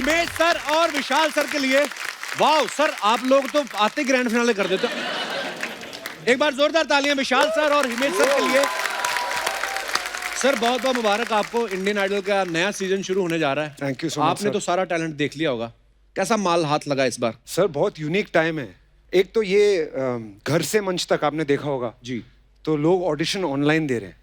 Himesh sir और विशाल sir के लिए। वाह सर, आप लोग तो आते ग्रैंड फिनाले कर देते। एक बार जोरदार तालियां विशाल सर और हिमेश सर के लिए। सर बहुत बहुत मुबारक आपको, इंडियन आइडल का नया सीजन शुरू होने जा रहा है। Thank you so much. आपने तो सारा टैलेंट देख लिया होगा, कैसा माल हाथ लगा इस बार? सर बहुत यूनिक टाइम है। एक तो ये घर से मंच तक आपने देखा होगा जी। तो लोग ऑडिशन ऑनलाइन दे रहे हैं।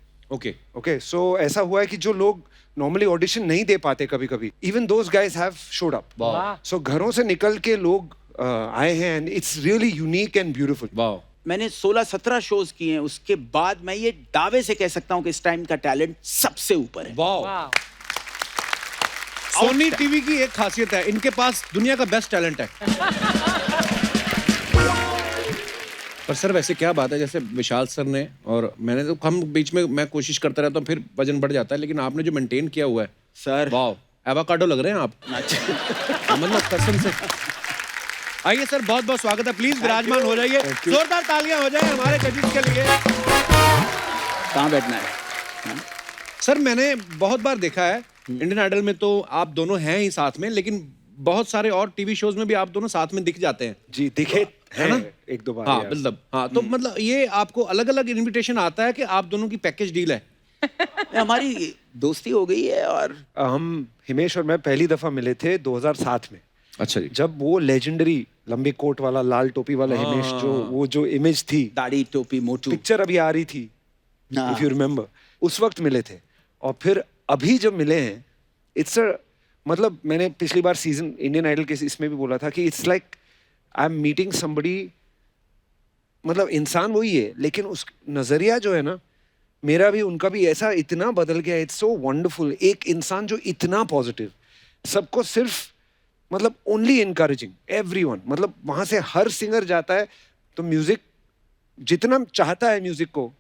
ओके सो ऐसा हुआ है कि जो लोग नॉर्मली ऑडिशन नहीं दे पाते कभी कभी, even those guys have showed up. So घरों से निकल के लोग आए हैं and it's really unique and beautiful. वाह। मैंने 16-17 शोज किए हैं, उसके बाद मैं ये दावे से कह सकता हूं कि इस टाइम का टैलेंट सबसे ऊपर है। वाह। सोनी टीवी की एक खासियत है, इनके पास दुनिया का बेस्ट टैलेंट है। पर सर वैसे क्या बात है, जैसे विशाल सर ने और मैंने तो, हम बीच में मैं कोशिश करता रहता हूँ, फिर वजन बढ़ जाता है, लेकिन आपने जो मेंटेन किया हुआ है सर, वाह, एवोकाडो लग रहे हैं आप। मतलब कसम से। आइए सर, बहुत बहुत स्वागत है, प्लीज विराजमान हो जाइए। जोरदार तालियां हो जाए हमारे जजेस के लिए। कहाँ बैठना है? सर मैंने बहुत बार देखा है इंडियन आइडल में, तो आप दोनों हैं ही साथ में, लेकिन बहुत सारे और टीवी शोज में भी आप दोनों साथ में दिख जाते हैं। जी दिखे है ना, एक दो बार। हाँ मतलब, हाँ तो मतलब ये आपको अलग अलग इनविटेशन आता है कि आप दोनों की पैकेज डील है? हमारी दोस्ती हो गई है। और हम हिमेश और मैं पहली दफा मिले थे 2007 में। अच्छा जी। जब वो लेजेंडरी लंबे कोट वाला लाल टोपी वाला हिमेश, जो इमेज थी, दाढ़ी टोपी मोटू, पिक्चर अभी आ रही थी, इफ यू रिमेम्बर, उस वक्त मिले थे। और फिर अभी जब मिले हैं, इट्स मतलब मैंने पिछली बार सीजन इंडियन आइडल के इसमें भी बोला था कि it's like I am meeting somebody. मतलब इंसान वही है, लेकिन उस नजरिया जो है ना, मेरा भी उनका भी ऐसा इतना बदल गया। It's so wonderful. एक इंसान जो इतना पॉजिटिव, सबको सिर्फ मतलब ओनली इनकरेजिंग एवरीवन। मतलब वहां से हर सिंगर जाता है तो म्यूजिक जितना चाहता है म्यूजिक को,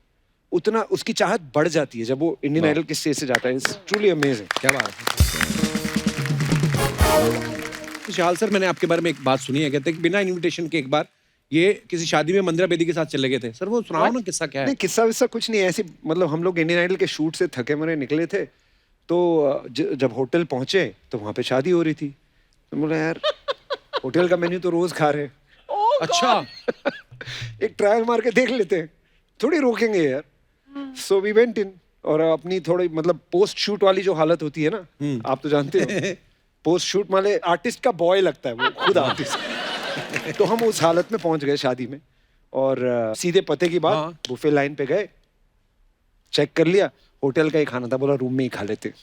उतना उसकी चाहत बढ़ जाती है जब वो इंडियन आइडल के स्टेज से जाता है। It's truly amazing. क्या बात है। विशाल सर, मैंने आपके बारे में एक बात सुनी है, कहते हैं कि बिना इनविटेशन के एक बार ये किसी शादी में मंदिरा बेदी के साथ चले गए थे। सर वो सुनाओ ना, किस्सा क्या है? नहीं, किस्सा विस्सा कुछ नहीं है ऐसी। मतलब हम लोग इंडियन आइडल के शूट से थके मरे निकले थे, तो जब होटल पहुंचे तो वहां पे शादी हो रही थी। तो बोला यार होटल का मेन्यू तो रोज खा रहे हैं। अच्छा। एक ट्रायल मार के देख लेते हैं, थोड़ी रोकेंगे यार। सो वी वेंट इन, और अपनी थोड़ी मतलब पोस्ट शूट वाली जो हालत होती है ना, आप तो जानते हो, पोस्ट शूट वाले आर्टिस्ट का बॉय लगता है वो, खुद आर्टिस्ट। तो हम उस हालत में पहुंच गए शादी में, और सीधे पते की बात, बुफे लाइन पे गए, चेक कर लिया, होटल का ही खाना था, बोला रूम में ही खा लेते।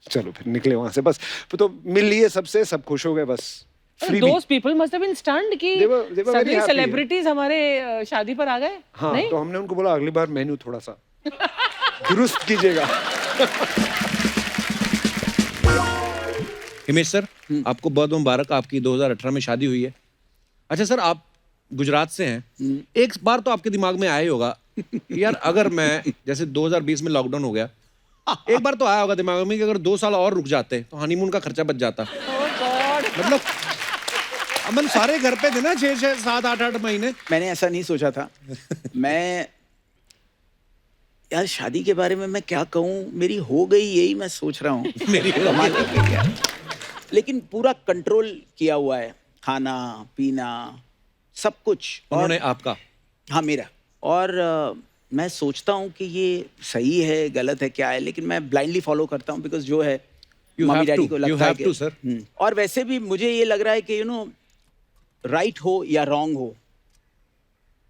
चलो फिर निकले वहां से, बस तो मिल लिए सबसे, सब खुश हो गए बस। Those people must have been stunned कि they were very सभी happy. सेलिब्रिटीज हमारे शादी पर आ गए। हाँ, नहीं? तो हमने उनको बोला अगली बार मेन्यू थोड़ा सा दुरुस्त कीजिएगा। हिमेश सर, आपको बहुत मुबारक, आपकी 2018 में शादी हुई है। अच्छा सर, आप गुजरात से हैं, एक बार तो आपके दिमाग में आया ही होगा यार, अगर मैं जैसे 2020 में लॉकडाउन हो गया, एक बार तो आया होगा दिमाग में कि अगर 2 साल और रुक जाते तो हनीमून का खर्चा बच जाता। मतलब अमन सारे घर पे थे ना, 6-6, 7, 8 महीने। मैंने ऐसा नहीं सोचा था। मैं यार शादी के बारे में मैं क्या कहूँ, मेरी हो गई, यही मैं सोच रहा हूँ। मेरी कमाल है क्या? लेकिन पूरा कंट्रोल किया हुआ है, खाना पीना सब कुछ। उन्होंने आपका? हाँ मेरा। और मैं सोचता हूँ कि ये सही है गलत है क्या है, लेकिन मैं ब्लाइंडली फॉलो करता हूँ, बिकॉज जो है मम्मी डैडी को लगता है कि और वैसे भी मुझे ये लग रहा है कि राइट हो या रॉन्ग हो,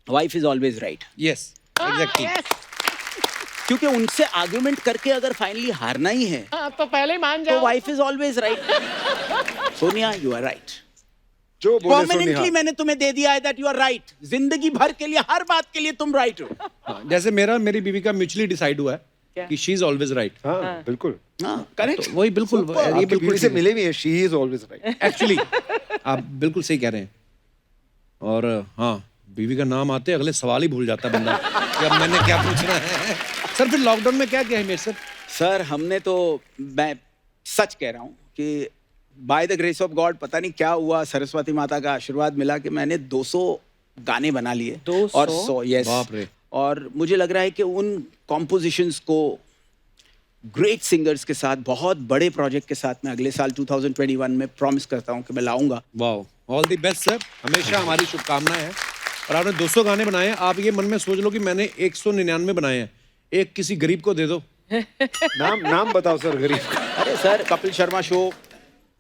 wife is always right. Yes exactly. क्योंकि उनसे आर्गुमेंट करके अगर फाइनली हारना ही है तो पहले ही मान जाओ। तो wife is always right. Sonia you are right. जो बोले परमानेंटली मैंने तुम्हें दे दिया है दैट यू आर राइट। जिंदगी भर के लिए, हर बात के लिए तुम राइट हो। हाँ, जैसे मेरी बीवी का म्यूचुअली डिसाइड हुआ है कि शी इज ऑलवेज राइट। हाँ बिल्कुल, करेक्ट। तो वही बिल्कुल, ये बिल्कुल से मिले भी है, she is always right. Actually आप बिल्कुल सही कह रहे हैं। और हाँ, बीवी का नाम आते अगले सवाल ही भूल जाता बंदा कि अब मैंने क्या पूछना है। सर फिर लॉकडाउन में क्या किया हिमेश सर? सर हमने तो, मैं सच कह रहा हूँ कि by the grace of God पता नहीं क्या हुआ, सरस्वती माता का आशीर्वाद मिला कि मैंने 200 गाने बना लिए। 200? और 100, यस। बाप रे। और मुझे लग रहा है कि उन कॉम्पोजिशंस को ग्रेट सिंगर्स के साथ, बहुत बड़े प्रोजेक्ट के साथ मैं अगले साल 2021 में प्रॉमिस करता हूँ कि मैं लाऊंगा। Wow, all the best sir, हमेशा हमारी शुभकामनाएं हैं। और आपने 200 गाने बनाए हैं, आप ये मन में सोच लो कि मैंने 199 बनाए हैं, एक किसी गरीब को दे दो। नाम बताओ सर गरीब का। अरे सर, कपिल शर्मा शो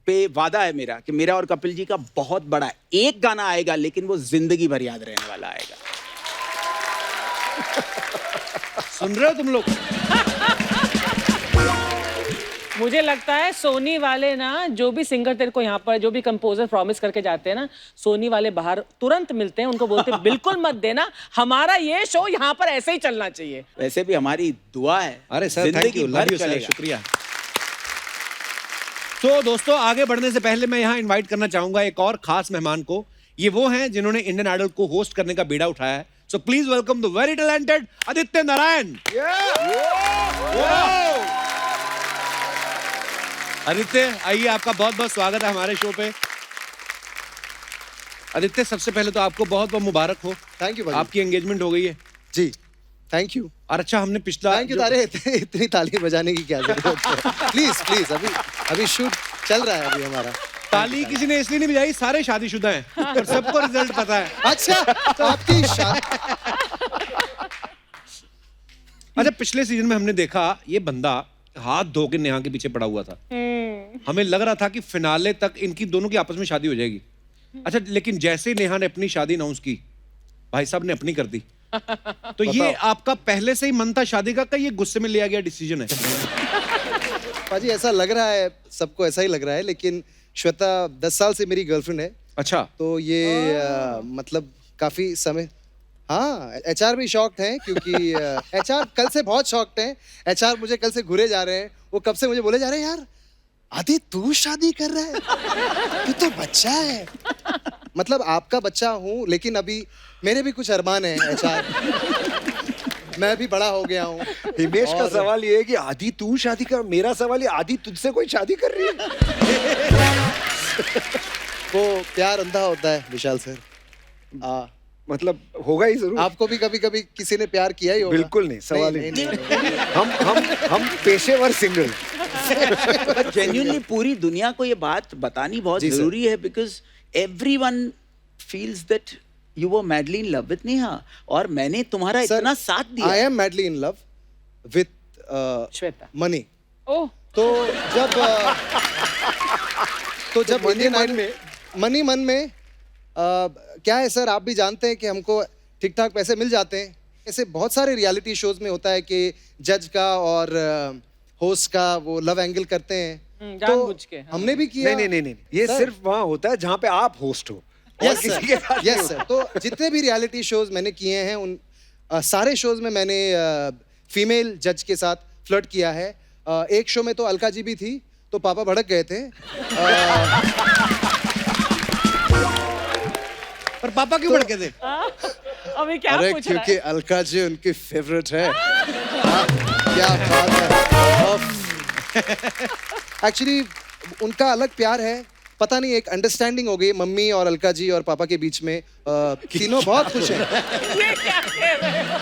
पे वादा है मेरा कि मेरा और कपिल जी का बहुत बड़ा एक गाना आएगा, लेकिन वो जिंदगी भर याद रहने वाला आएगा। सुन रहे हो तुम लोग? मुझे लगता है सोनी वाले ना, जो भी सिंगर तेरे को यहाँ पर, जो भी कंपोजर प्रॉमिस करके जाते हैं ना, सोनी वाले बाहर तुरंत मिलते हैं, उनको बोलते हैं बिल्कुल मत देना, हमारा ये शो यहाँ पर ऐसे ही चलना चाहिए। वैसे भी हमारी दुआ है। अरे sir, thank you, love you sir, शुक्रिया। तो दोस्तों, आगे बढ़ने से पहले मैं यहाँ इनवाइट करना चाहूंगा एक और खास मेहमान को। ये वो हैं जिन्होंने इंडियन आइडल को होस्ट करने का बीड़ा उठाया है। So please welcome the very talented Aditya Narayan. Aditya, आइए, आपका बहुत बहुत स्वागत है हमारे शो पे। आदित्य, सबसे पहले तो आपको बहुत बहुत मुबारक हो। थैंक यू भाई। आपकी एंगेजमेंट हो गई है जी, थैंक यू। और अच्छा, हमने पिछला थैंक यू तारे, इतनी ताली बजाने की क्या जरूरत है? प्लीज प्लीज, अभी शूट चल रहा है अभी हमारा। ताली किसी ने इसलिए नहीं बजाई, सारे शादीशुदा हैं और सबको रिजल्ट पता है। अच्छा, तो आपकी अच्छा, पिछले सीजन में हमने देखा ये बंदा हाथ धो के नेहा के पीछे पड़ा हुआ था। हमें लग रहा था कि फिनाले तक इनकी दोनों की आपस में शादी हो जाएगी। अच्छा, लेकिन जैसे ही नेहा ने अपनी शादी अनाउंस की, भाई साहब ने अपनी कर दी। तो ये आपका पहले से ही मन था शादी का ये गुस्से में लिया गया डिसीजन है? पाजी, ऐसा लग रहा है, सबको ऐसा ही लग रहा है, लेकिन श्वेता 10 साल से मेरी गर्लफ्रेंड है। अच्छा, तो ये मतलब काफी समय, हाँ, एचआर भी शॉक्ड हैं, क्योंकि एचआर कल से बहुत शॉक्ड हैं। एचआर मुझे कल से घुरे जा रहे हैं, वो कब से मुझे बोले जा रहे हैं, यार आदि तू शादी कर रहा है, तू तो बच्चा है। मतलब आपका बच्चा हूँ, लेकिन अभी मेरे भी कुछ अरमान हैं एचआर। मैं भी बड़ा हो गया हूँ। हिमेश का सवाल ये है कि आदि तू शादी कर, मेरा सवाल ये, आदि तुझसे कोई शादी कर रही है? वो प्यार अंधा होता है विशाल सर। मतलब होगा ही जरूर। आपको भी कभी कभी किसी ने प्यार किया ही होगा। बिल्कुल नहीं, सवाल ही नहीं। हम पेशेवर सिंगल। जेन्युइनली पूरी दुनिया को ये बात बतानी बहुत जरूरी है, because everyone feels that you were madly in love with Neha, और मैंने तुम्हारा इतना साथ दिया। I am madly in love with Shweta Mani. Oh, तो जब मनी मन में क्या है सर, आप भी जानते हैं कि हमको ठीक ठाक पैसे मिल जाते हैं। ऐसे बहुत सारे रियलिटी शोज में होता है कि जज का और होस्ट का वो लव एंगल करते हैं, जानबूझ के। हमने भी किया। नहीं, ये सिर्फ वहाँ होता है जहाँ पे आप होस्ट हो। Yes sir. तो जितने भी रियलिटी शोज मैंने किए हैं, उन सारे शोज में मैंने फीमेल जज के साथ फ्लर्ट किया है। एक शो में तो अलका जी भी थी, तो पापा भड़क गए थे। पर पापा क्यों भड़के थे? अभी क्या अरे पूछ रहा क्योंकि है? अलका जी उनकी फेवरेट है। क्या बात है। एक्चुअली उनका अलग प्यार है, पता नहीं एक अंडरस्टैंडिंग हो गई मम्मी और अलका जी और पापा के बीच में। तीनों बहुत खुश हैं। ये क्या कह रहे हो?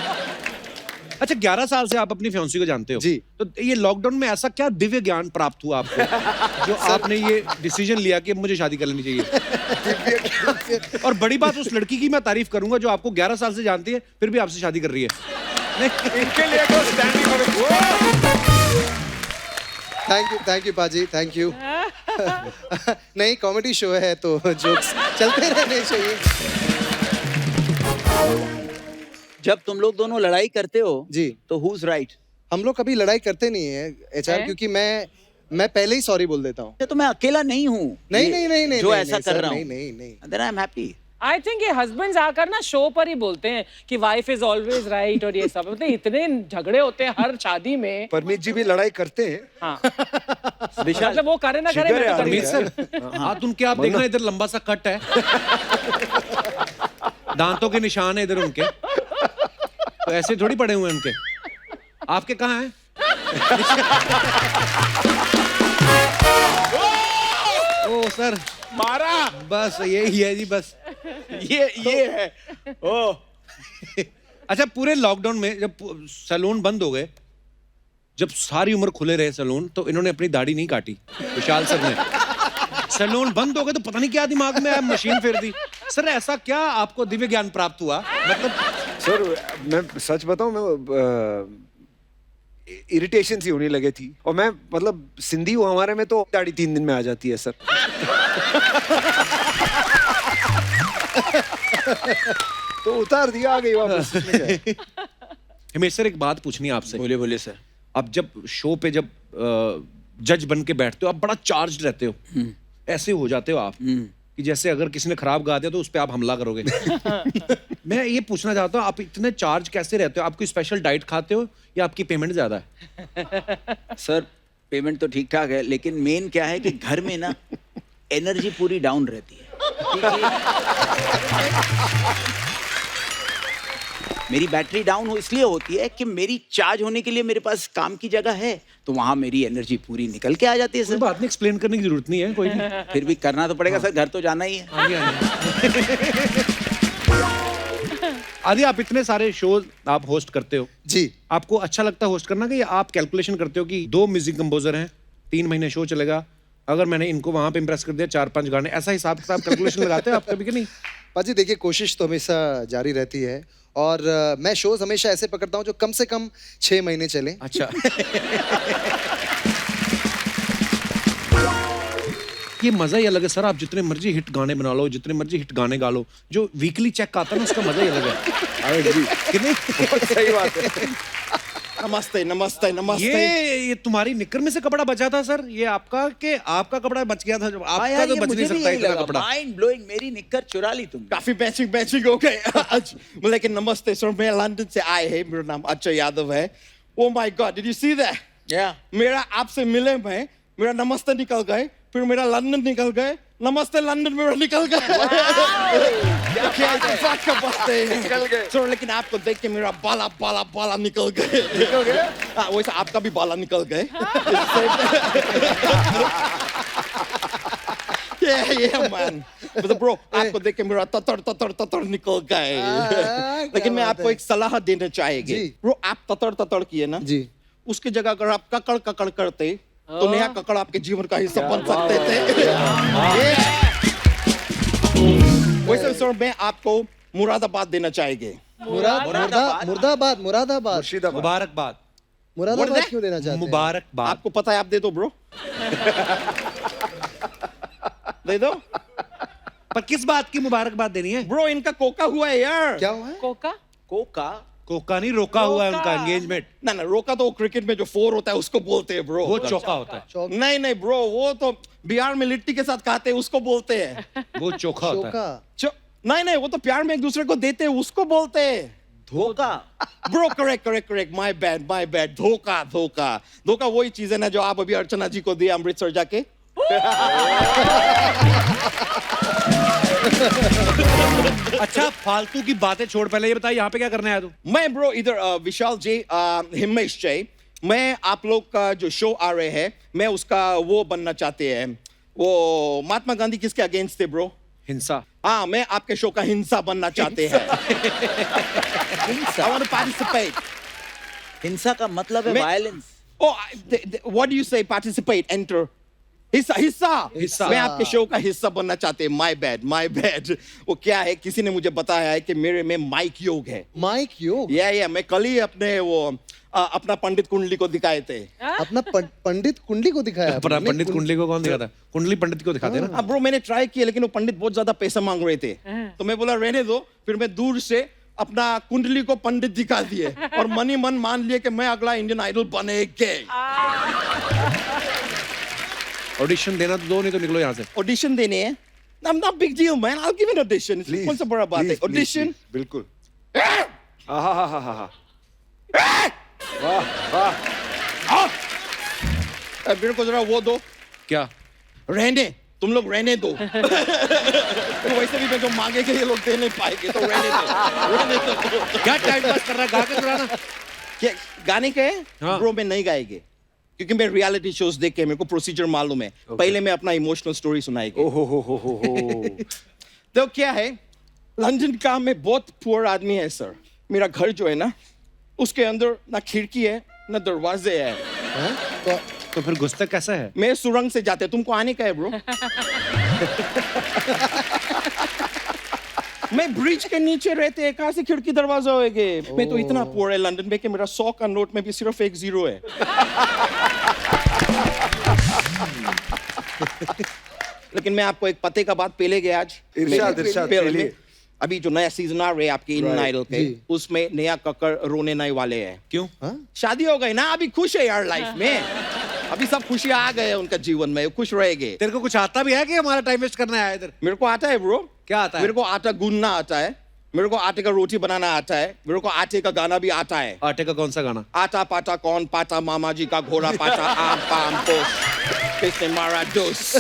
अच्छा, 11 साल से आप अपनी फियांसी को जानते हो जी। तो ये लॉकडाउन में ऐसा क्या दिव्य ज्ञान प्राप्त हुआ आपको जो आपने ये डिसीजन लिया कि मुझे शादी कर लेनी चाहिए? और बड़ी बात, उस लड़की की मैं तारीफ करूंगा जो आपको 11 साल से जानती है, फिर भी आपसे शादी कर रही है। इनके लिए तो स्टैंडिंग थैंक यू पाजी, थैंक यू। नहीं, कॉमेडी शो है तो जोक्स चलते रहने चाहिए। जब तुम लोग दोनों लड़ाई करते हो जी, तो who's right? हम लोग कभी लड़ाई करते नहीं है एचआर, क्योंकि मैं पहले ही सॉरी बोल देता हूँ। तो मैं अकेला नहीं हूँ। नहीं जो नहीं, ऐसा नहीं, कर सर, रहा हूँ, नहीं। then I'm happy. I think ये हस्बैंड्स आकर ना शो पर ही बोलते हैं कि वाइफ इज ऑलवेज राइट, और ये सब मतलब इतने झगड़े होते हैं हर शादी में। परमीत जी भी लड़ाई करते हैं। हाँ, विशाल, मतलब वो करे ना करे, मैं तो कर ही परमीत सर, हाथ उनके आप देखना, इधर लंबा सा कट है, दांतों के निशान है इधर उनके, तो ऐसे थोड़ी पड़े हुए हैं उनके। आपके कहाँ हैं? ओ सर, मारा। बस यही है जी, बस ये है। ओ, अच्छा, पूरे लॉकडाउन में जब सैलून बंद हो गए जब सारी उम्र खुले रहे सैलून तो इन्होंने अपनी दाढ़ी नहीं काटी, विशाल सर ने। सैलून बंद हो गए तो पता नहीं क्या दिमाग में आया, मशीन फेर दी। सर ऐसा क्या आपको दिव्य ज्ञान प्राप्त हुआ? मतलब सर मैं सच बताऊं, मैं इरिटेशन सी होने लगे थी, और मैं मतलब सिंधी हूँ, हमारे में तो दाढ़ी 3 दिन में आ जाती है सर। तो उतार दिया, आ गई वापस। हिमेश सर एक बात पूछनी है आपसे। बोले बोले सर। आप जब शो पे जब जज बन के बैठते हो, आप बड़ा चार्ज रहते हो, ऐसे हो जाते हो आप कि जैसे अगर किसी ने खराब गा दिया तो उस पर आप हमला करोगे। मैं ये पूछना चाहता हूँ, आप इतने चार्ज कैसे रहते हो? आप कोई स्पेशल डाइट खाते हो या आपकी पेमेंट ज्यादा है? सर पेमेंट तो ठीक ठाक है, लेकिन मेन क्या है कि घर में ना एनर्जी पूरी डाउन रहती है। मेरी बैटरी डाउन हो इसलिए होती है कि मेरी चार्ज होने के लिए मेरे पास काम की जगह है, तो वहां मेरी एनर्जी पूरी निकल के आ जाती है कोई सर। बात नहीं, एक्सप्लेन करने की जरूरत नहीं है कोई भी। फिर भी करना तो पड़ेगा सर, घर तो जाना ही है। आदि आप इतने सारे शोज आप होस्ट करते हो, जी। आपको अच्छा लगता है होस्ट करना, कि या आप कैलकुलेशन करते हो कि 2 म्यूजिक कंपोजर हैं, 3 महीने शो चलेगा, अगर मैंने इनको वहां पे इंप्रेस कर दिया 4-5 गाने, ऐसा हिसाब किताब कैलकुलेशन लगाते हो आप कभी कि नहीं? पाजी देखिए, कोशिश तो हमेशा जारी रहती है, और मैं शोज हमेशा ऐसे पकड़ता हूँ जो कम से कम 6 महीने चले। अच्छा। ये मजा ही अलग है सर, आप जितने मर्जी हिट गाने बना लो, जितने मर्जी हिट गाने गा लो, जो वीकली चेक आता है ना उसका मजा ही अलग है। कि नहीं? सही बात है। नमस्ते नमस्ते नमस्ते। ये तुम्हारी निकर में से कपड़ा बचा था सर, ये आपका के आपका कपड़ा बच गया था, जब आपका तो बच नहीं सकता इतना कपड़ा। माइंड ब्लोइंग, मेरी निक्कर चुरा ली तुमने। काफी मैचिंग हो गए आज। लेकिन नमस्ते सर, मैं लंदन से आए हैं, मेरा नाम अजय यादव है। Oh my God, did you see that? Yeah. मेरा आपसे मिले मैं, मेरा नमस्ते निकल गए, फिर मेरा लंदन निकल गए, नमस्ते लंदन मेरा निकल गए। क्या बात का बात है, निकल गए सर। लेकिन आपको देख के मेरा बाला निकल गए। हाँ, वैसे आपका भी बाला निकल गए। Yeah, man. But bro, आपको देख के मेरा ततर निकल गए। लेकिन मैं आपको एक सलाह देना चाहेंगे। जी। ब्रो, आप ततर किए ना, जी। उसकी जगह अगर आप ककड़ करते तो नया ककड़ आपके जीवन का हिस्सा बन सकते थे। वैसे सर मैं आपको मुरादाबाद देना चाहेंगे। मुरादाबाद। मुर्शिदाबाद। मुबारकबाद। मुरादाबाद क्यों देना चाहते हैं? मुबारकबाद। आपको पता है, आप दे दो ब्रो। दे दो पर किस बात की मुबारकबाद देनी है? ब्रो, इनका कोका हुआ है यार। क्या हुआ है? कोका कोका कोका नहीं, रोका हुआ है रोका। उनका एंगेजमेंट। ना रोका तो क्रिकेट में जो 4 होता है उसको बोलते हैं ब्रो। वो चौका होता है। नहीं ब्रो, वो तो बिहार में लिट्टी के साथ खाते हैं, उसको बोलते हैं वो चोखा होता है। चौका। नहीं, वो तो प्यार में एक दूसरे को देते हैं, उसको बोलते हैं धोखा। ब्रो। Correct, my bad. धोखा वही चीज है ना जो आप अभी अर्चना जी को दिए अमृतसर जाके। अच्छा, फालतू की बातें छोड़, पहले ये बताइए यहाँ पे क्या करने आया तू? मैं ब्रो इधर विशाल जी, हिमेश जी, मैं आप लोग का जो शो आ रहे हैं, मैं उसका वो बनना चाहते हैं। वो महात्मा गांधी किसके अगेंस्ट थे ब्रो? हिंसा। हाँ, मैं आपके शो का हिंसा बनना चाहते हैं। I want to participate. हिंसा का मतलब है मैं- violence. Oh, what do you say? Participate, enter. हिस्सा। मैं आपके शो का हिस्सा बनना चाहते हैं। My bad. वो क्या है, किसी ने मुझे बताया है कि मेरे में माइक योग है। माइक योग। या मैं कल ही अपने अपना पंडित कुंडली को दिखाए थे। अपना पंडित कुंडली को दिखाया? पर पंडित कुंडली को कौन दिखाता है? कुंडली पंडित को दिखाते हैं ना। अब ब्रो मैंने ट्राई किया, लेकिन वो पंडित बहुत ज्यादा पैसा मांग रहे थे, तो मैं बोला रहने दो। फिर मैं दूर से अपना कुंडली को पंडित दिखा दिए और मन मान लिए कि मैं अगला इंडियन आइडल बनेंगे। ऑडिशन देना तो दो, नहीं तो निकलो यहाँ से। ऑडिशन देने हैं। I'm not big deal, man. I'll give an audition. Please, कौन सा बड़ा बात है? please, audition. please, बिल्कुल। वाह। मेरे को जरा वो दो। क्या? रहने, तुम लोग रहने दो। तो वैसे भी मैं जो मांगेंगे ये लोग दे नहीं पाएंगे, तो रहने दो। क्या टाइम पास कर रहा है? गा के सुनाना। क्या गाने के? हाँ। ब्रो मैं नहीं गाएंगे, क्योंकि मैं रियलिटी शोज देख के मेरे को प्रोसीजर मालूम है। पहले मैं अपना इमोशनल स्टोरी सुनाएंगे। हो। तो क्या है, लंदन का मैं बहुत पुअर आदमी है सर। मेरा घर जो है ना, उसके अंदर ना खिड़की है ना दरवाजे है। तो तो फिर घुसता कैसा है? मैं सुरंग से जाते, तुमको आने का है ब्रो? मैं ब्रिज के नीचे रहते हैं, कहाँ से खिड़की दरवाजा होएगे? मैं तो इतना पुअर है लंदन में कि मेरा 100 का नोट में भी सिर्फ एक 0 है। लेकिन मैं आपको एक पते का बात पहले गया आज। इरशाद, इरशाद, पहले पहले। में। अभी जो नया सीजन आ रहा है आपके इंडियन आइडल के, जी। उसमें नया कक्कर रोने नहीं वाले हैं। क्यों? शादी हो गई ना, अभी खुश है यार लाइफ में। अभी सब खुशियां आ गए हैं उनका जीवन में, खुश रहेंगे। तेरे को कुछ आता भी है कि हमारा टाइम वेस्ट करना है इधर? मेरे को आता है ब्रो। क्या आता है? मेरे को आटा गूंदना आता है, मेरे को आटे का रोटी बनाना आता है, मेरे को आटे का गाना भी आता है। आटे का कौन सा गाना? आटा पाटा कौन पाटा, मामा जी का घोड़ा पाटा, आम पाम पोस, किसने मारा दोस।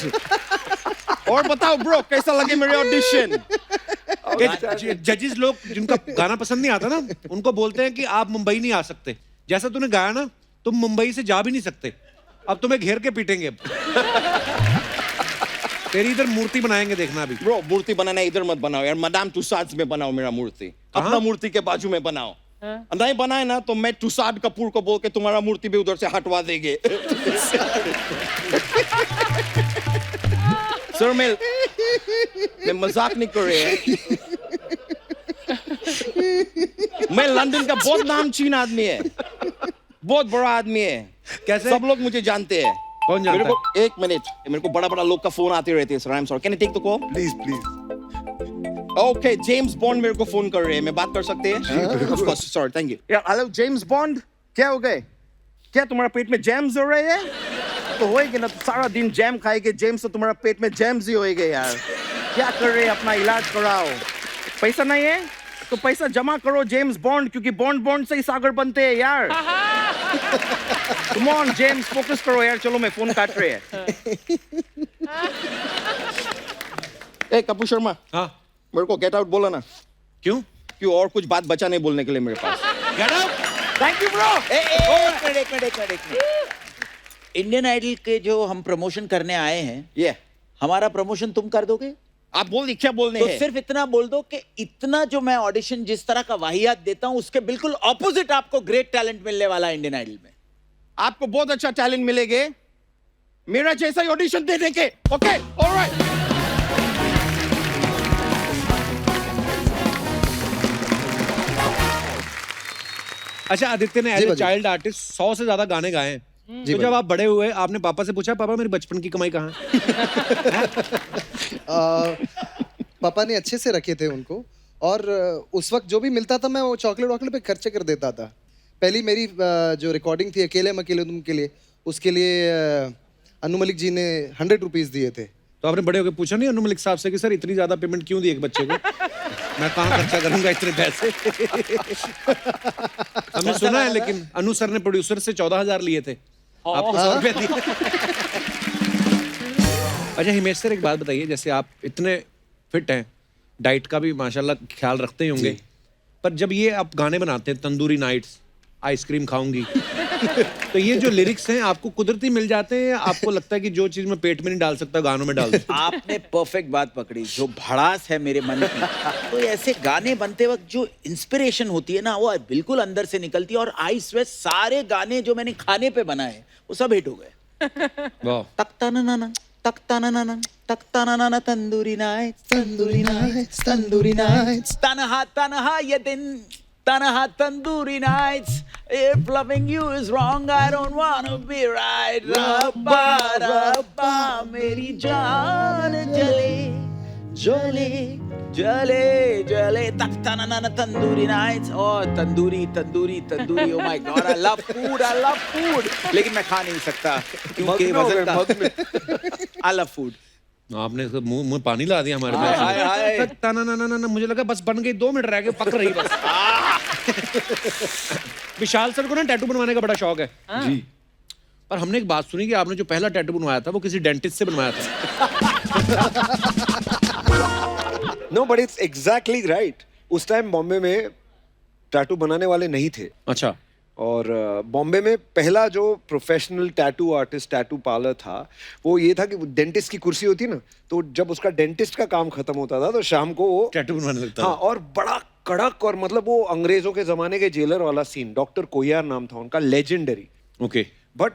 और बताओ ब्रो, कैसा लगे मेरे ऑडिशन? जजेस लोग जिनका गाना पसंद नहीं आता ना, उनको बोलते हैं कि आप मुंबई नहीं आ सकते। जैसा तूने गाया ना, तुम मुंबई से जा भी नहीं सकते। अब तुम्हें घेर के पीटेंगे। तेरी इधर मूर्ति बनाएंगे, देखना अभी। ब्रो मूर्ति बनाना इधर मत बनाओ यार, मदाम तुसाद में बनाओ मेरा मूर्ति। अपना मूर्ति के बाजू में बनाओ। नहीं बनाए ना तो मैं तुसाद कपूर को बोल के तुम्हारा मूर्ति भी उधर से हटवा देंगे। सर मैं मजाक नहीं कर रहे हैं। मैं लंदन का बहुत नामचीन आदमी है, बहुत बड़ा आदमी है। कैसे? सब लोग मुझे जानते हैं। कौन जानता मेरे को एक मिनट, मेरे को बड़ा बड़ा लोग का फोन आते रहते हैं। Sir I am sorry, can you take the call please please. Okay, James Bond मेरे को फोन कर रहे हैं, मैं बात कर सकते हैं? Of course, sorry, thank you. यार हेलो जेम्स बॉन्ड, क्या हो गए? क्या तुम्हारा पेट में जैम्स हो रहे हैं? तो होएगे ना, तो सारा दिन जैम खाएगे, जैम्स तो तुम्हारा पेट में जैम्स ही होएगे यार। क्या कर रहे हैं? अपना इलाज कराओ। पैसा नहीं है तो पैसा जमा करो जेम्स बॉन्ड, क्योंकि बॉन्ड बॉन्ड से ही सागर बनते हैं यार। कम ऑन जेम्स, फोकस करो यार। चलो मैं फोन काट रहे हैं। ए कपूर शर्मा, हाँ, मेरे को गेट आउट बोला ना। क्यों? क्यों? और कुछ बात बचा नहीं बोलने के लिए मेरे पास। Get out! Thank you bro. एक मिनट। इंडियन आइडल के जो हम प्रमोशन करने आए हैं, ये हमारा प्रमोशन तुम कर दोगे? आप बोल, क्या बोलने तो हैं? सिर्फ इतना बोल दो कि इतना जो मैं ऑडिशन जिस तरह का वाहियात देता हूं, उसके बिल्कुल ऑपोजिट आपको ग्रेट टैलेंट मिलने वाला है इंडियन आइडल में। आपको बहुत अच्छा टैलेंट मिलेंगे मेरा जैसा ही ऑडिशन देने के। Okay, alright. अच्छा, आदित्य ने एज ए चाइल्ड आर्टिस्ट 100 से ज्यादा गाने गाए हैं। तो जब आप बड़े हुए, आपने पापा से पूछा, पापा मेरी बचपन की कमाई कहाँ है? पापा ने अच्छे से रखे थे उनको, और उस वक्त जो भी मिलता था मैं वो चॉकलेट वॉकलेट पे खर्चे कर देता था। पहली मेरी जो रिकॉर्डिंग थी अकेले हम अकेले तुम के लिए, उसके लिए अनु मलिक जी ने 100 रुपीज दिए थे। तो आपने बड़े होकर पूछा नहीं अनु मलिक साहब से कि सर इतनी ज्यादा पेमेंट क्यों दी एक बच्चे को? मैं कहाँ खर्चा करूंगा इतने पैसे? हमने सुना है, लेकिन अनु सर ने प्रोड्यूसर से 14,000 लिए थे, आपको 100 रुपया दिए। अच्छा हिमेश सर, एक बात बताइए, जैसे आप इतने फिट हैं, डाइट का भी माशाल्लाह ख्याल रखते ही होंगे, पर जब ये आप गाने बनाते हैं, तंदूरी नाइट्स, आइसक्रीम खाऊंगी, तो ये जो लिरिक्स हैं आपको कुदरती मिल जाते हैं, आपको लगता है कि जो चीज मैं पेट में नहीं डाल सकता गानों में डाल दूं? आपने परफेक्ट बात पकड़ी। जो भड़ास है मेरे मन की, तो ऐसे गाने बनते वक्त जो इंस्पिरेशन होती है ना, वो बिल्कुल अंदर से निकलती है। और आई स्वेयर सारे गाने जो मैंने खाने पे बनाए वो सब हिट हो गए। वाह। तख्ता ना तंदूरी नाइट्स, तन्हा तन्हा ये दिन, तन्हा tandoori nights, if loving you is wrong I don't wanna be right। रब्बा रब्बा मेरी जान जले जले जले जले, तख्ता ना तंदूरी नाइट्स। और tandoori tandoori tandoori, oh my god, I love food, लेकिन मैं खा नहीं सकता क्योंकि वजन का। I love food। आपने तो मुंह पानी ला दिया हमारे हाय। ना, मुझे लगा बस बन गई, 2 मिनट रह गए, पक रही बस। विशाल सर को ना टैटू बनवाने का बड़ा शौक है जी, पर हमने एक बात सुनी कि आपने जो पहला टैटू बनवाया था वो किसी डेंटिस्ट से बनवाया था। No but it's exactly right. उस टाइम बॉम्बे में टैटू बनाने वाले नहीं थे। अच्छा। और बॉम्बे में पहला जो professional tattoo artist, tattoo parlour था, वो ये था कि डेंटिस्ट की कुर्सी होती ना, तो जब उसका डेंटिस्ट का काम खत्म होता था तो शाम को वो टैटू बनवाने लगता हाँ, और बड़ा कड़क, और मतलब वो अंग्रेजों के जमाने के जेलर वाला सीन, डॉक्टर कोयार नाम था उनका, लेजेंडरी। ओके बट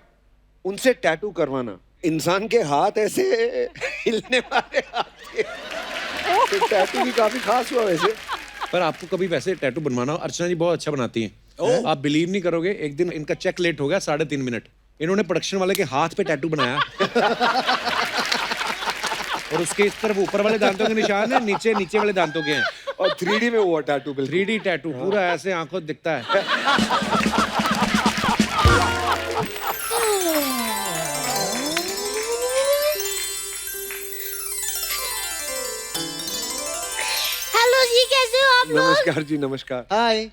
उनसे टैटू करवाना, इंसान के हाथ ऐसे हिलने वाले हाथ के, तो टैटू भी काफी खास हुआ वैसे। पर आपको कभी वैसे टैटू बनवाना हो, अर्चना जी बहुत अच्छा बनाती हैं। आप बिलीव नहीं करोगे, एक दिन इनका चेक लेट हो गया 3.5 मिनट, इन्होंने प्रोडक्शन वाले के हाथ पे टैटू बनाया और उसके इस तरफ ऊपर वाले दांतों के निशान है, नीचे नीचे वाले दांतों के हैं, और 3D में हुआ टैटू, 3D टैटू पूरा ऐसे आंखों दिखता है। हेलो जी, कैसे हो आप लोग? नमस्कार जी, नमस्कार। हाय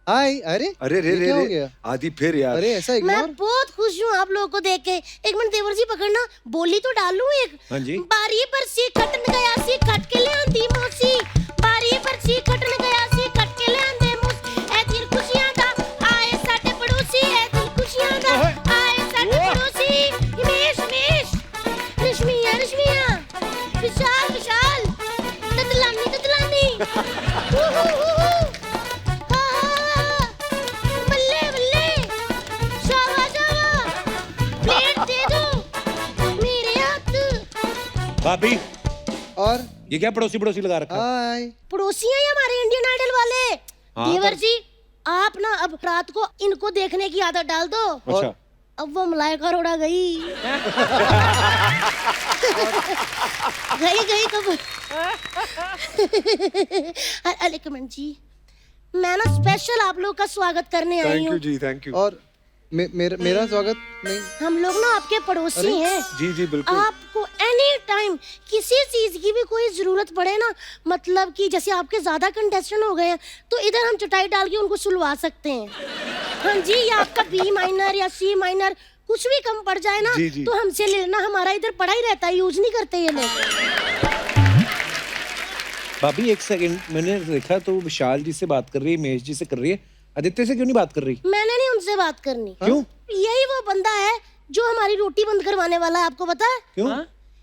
हाय। अरे अरे रे ये रे क्या हो रे, गया? आदि फिर यार। अरे ऐसा मैं इग्नोर। बहुत खुश हूँ आप लोगों को देख के। एक मिनट देवर जी पकड़ना, बोली तो डालूं एक। हाँ जी। बारी पर सी खटन गया सी खट के ले आंदी मौसी, बारी पर सी खटन गया सी खट के ले आंदे मूस, ए दिल खुशियां दा आए साडे पड़ोसी, ए दिल खुशियां दा आए साडे पड़ोसी। हिमेश हिमेश, रश्मिया रश्मिया, विशाल विशाल, ददलानी ददलानी, हू हू हू हू, हा हा हा, बल्ले बल्ले, शावा शावा, प्लेट दे दो मेरे हाथ। भाभी और ये क्या पड़ोसी पड़ोसी लगा रखा है? हाय। पड़ोसी हैं ये हमारे इंडियन आइडल वाले। हाँ, देवर पर- जी आप ना अब रात को इनको देखने की आदत डाल दो। अच्छा अब वो मलाइका अरोड़ा गई गई कब? अरे कमेंट जी, मैं ना स्पेशल आप लोग का स्वागत करने आई थैंक यू हूँ। जी, थैंक यू। और मेरा स्वागत नहीं। हम लोग ना आपके पड़ोसी हैं। जी जी बिल्कुल। आपको एनी टाइम किसी चीज की भी कोई जरूरत पड़े ना, मतलब कि जैसे आपके ज्यादा कंटेस्टेंट हो गए हैं तो इधर हम चटाई डाल के उनको सुलवा सकते हैं। हाँ जी, या आपका बी माइनर या सी माइनर कुछ भी कम पड़ जाए ना, जी, जी। तो हमसे ले लेना, हमारा इधर पड़ा ही रहता है, यूज नहीं करते ये लोग। भाभी एक सेकंड, मैंने देखा तो विशाल जी से बात कर रही है, महेश जी से कर रही है, आदित्य से क्यों नहीं बात कर रही? मैंने नहीं उनसे बात करनी। क्यों? यही वो बंदा है जो हमारी रोटी बंद करवाने वाला है, आपको पता है? क्यों?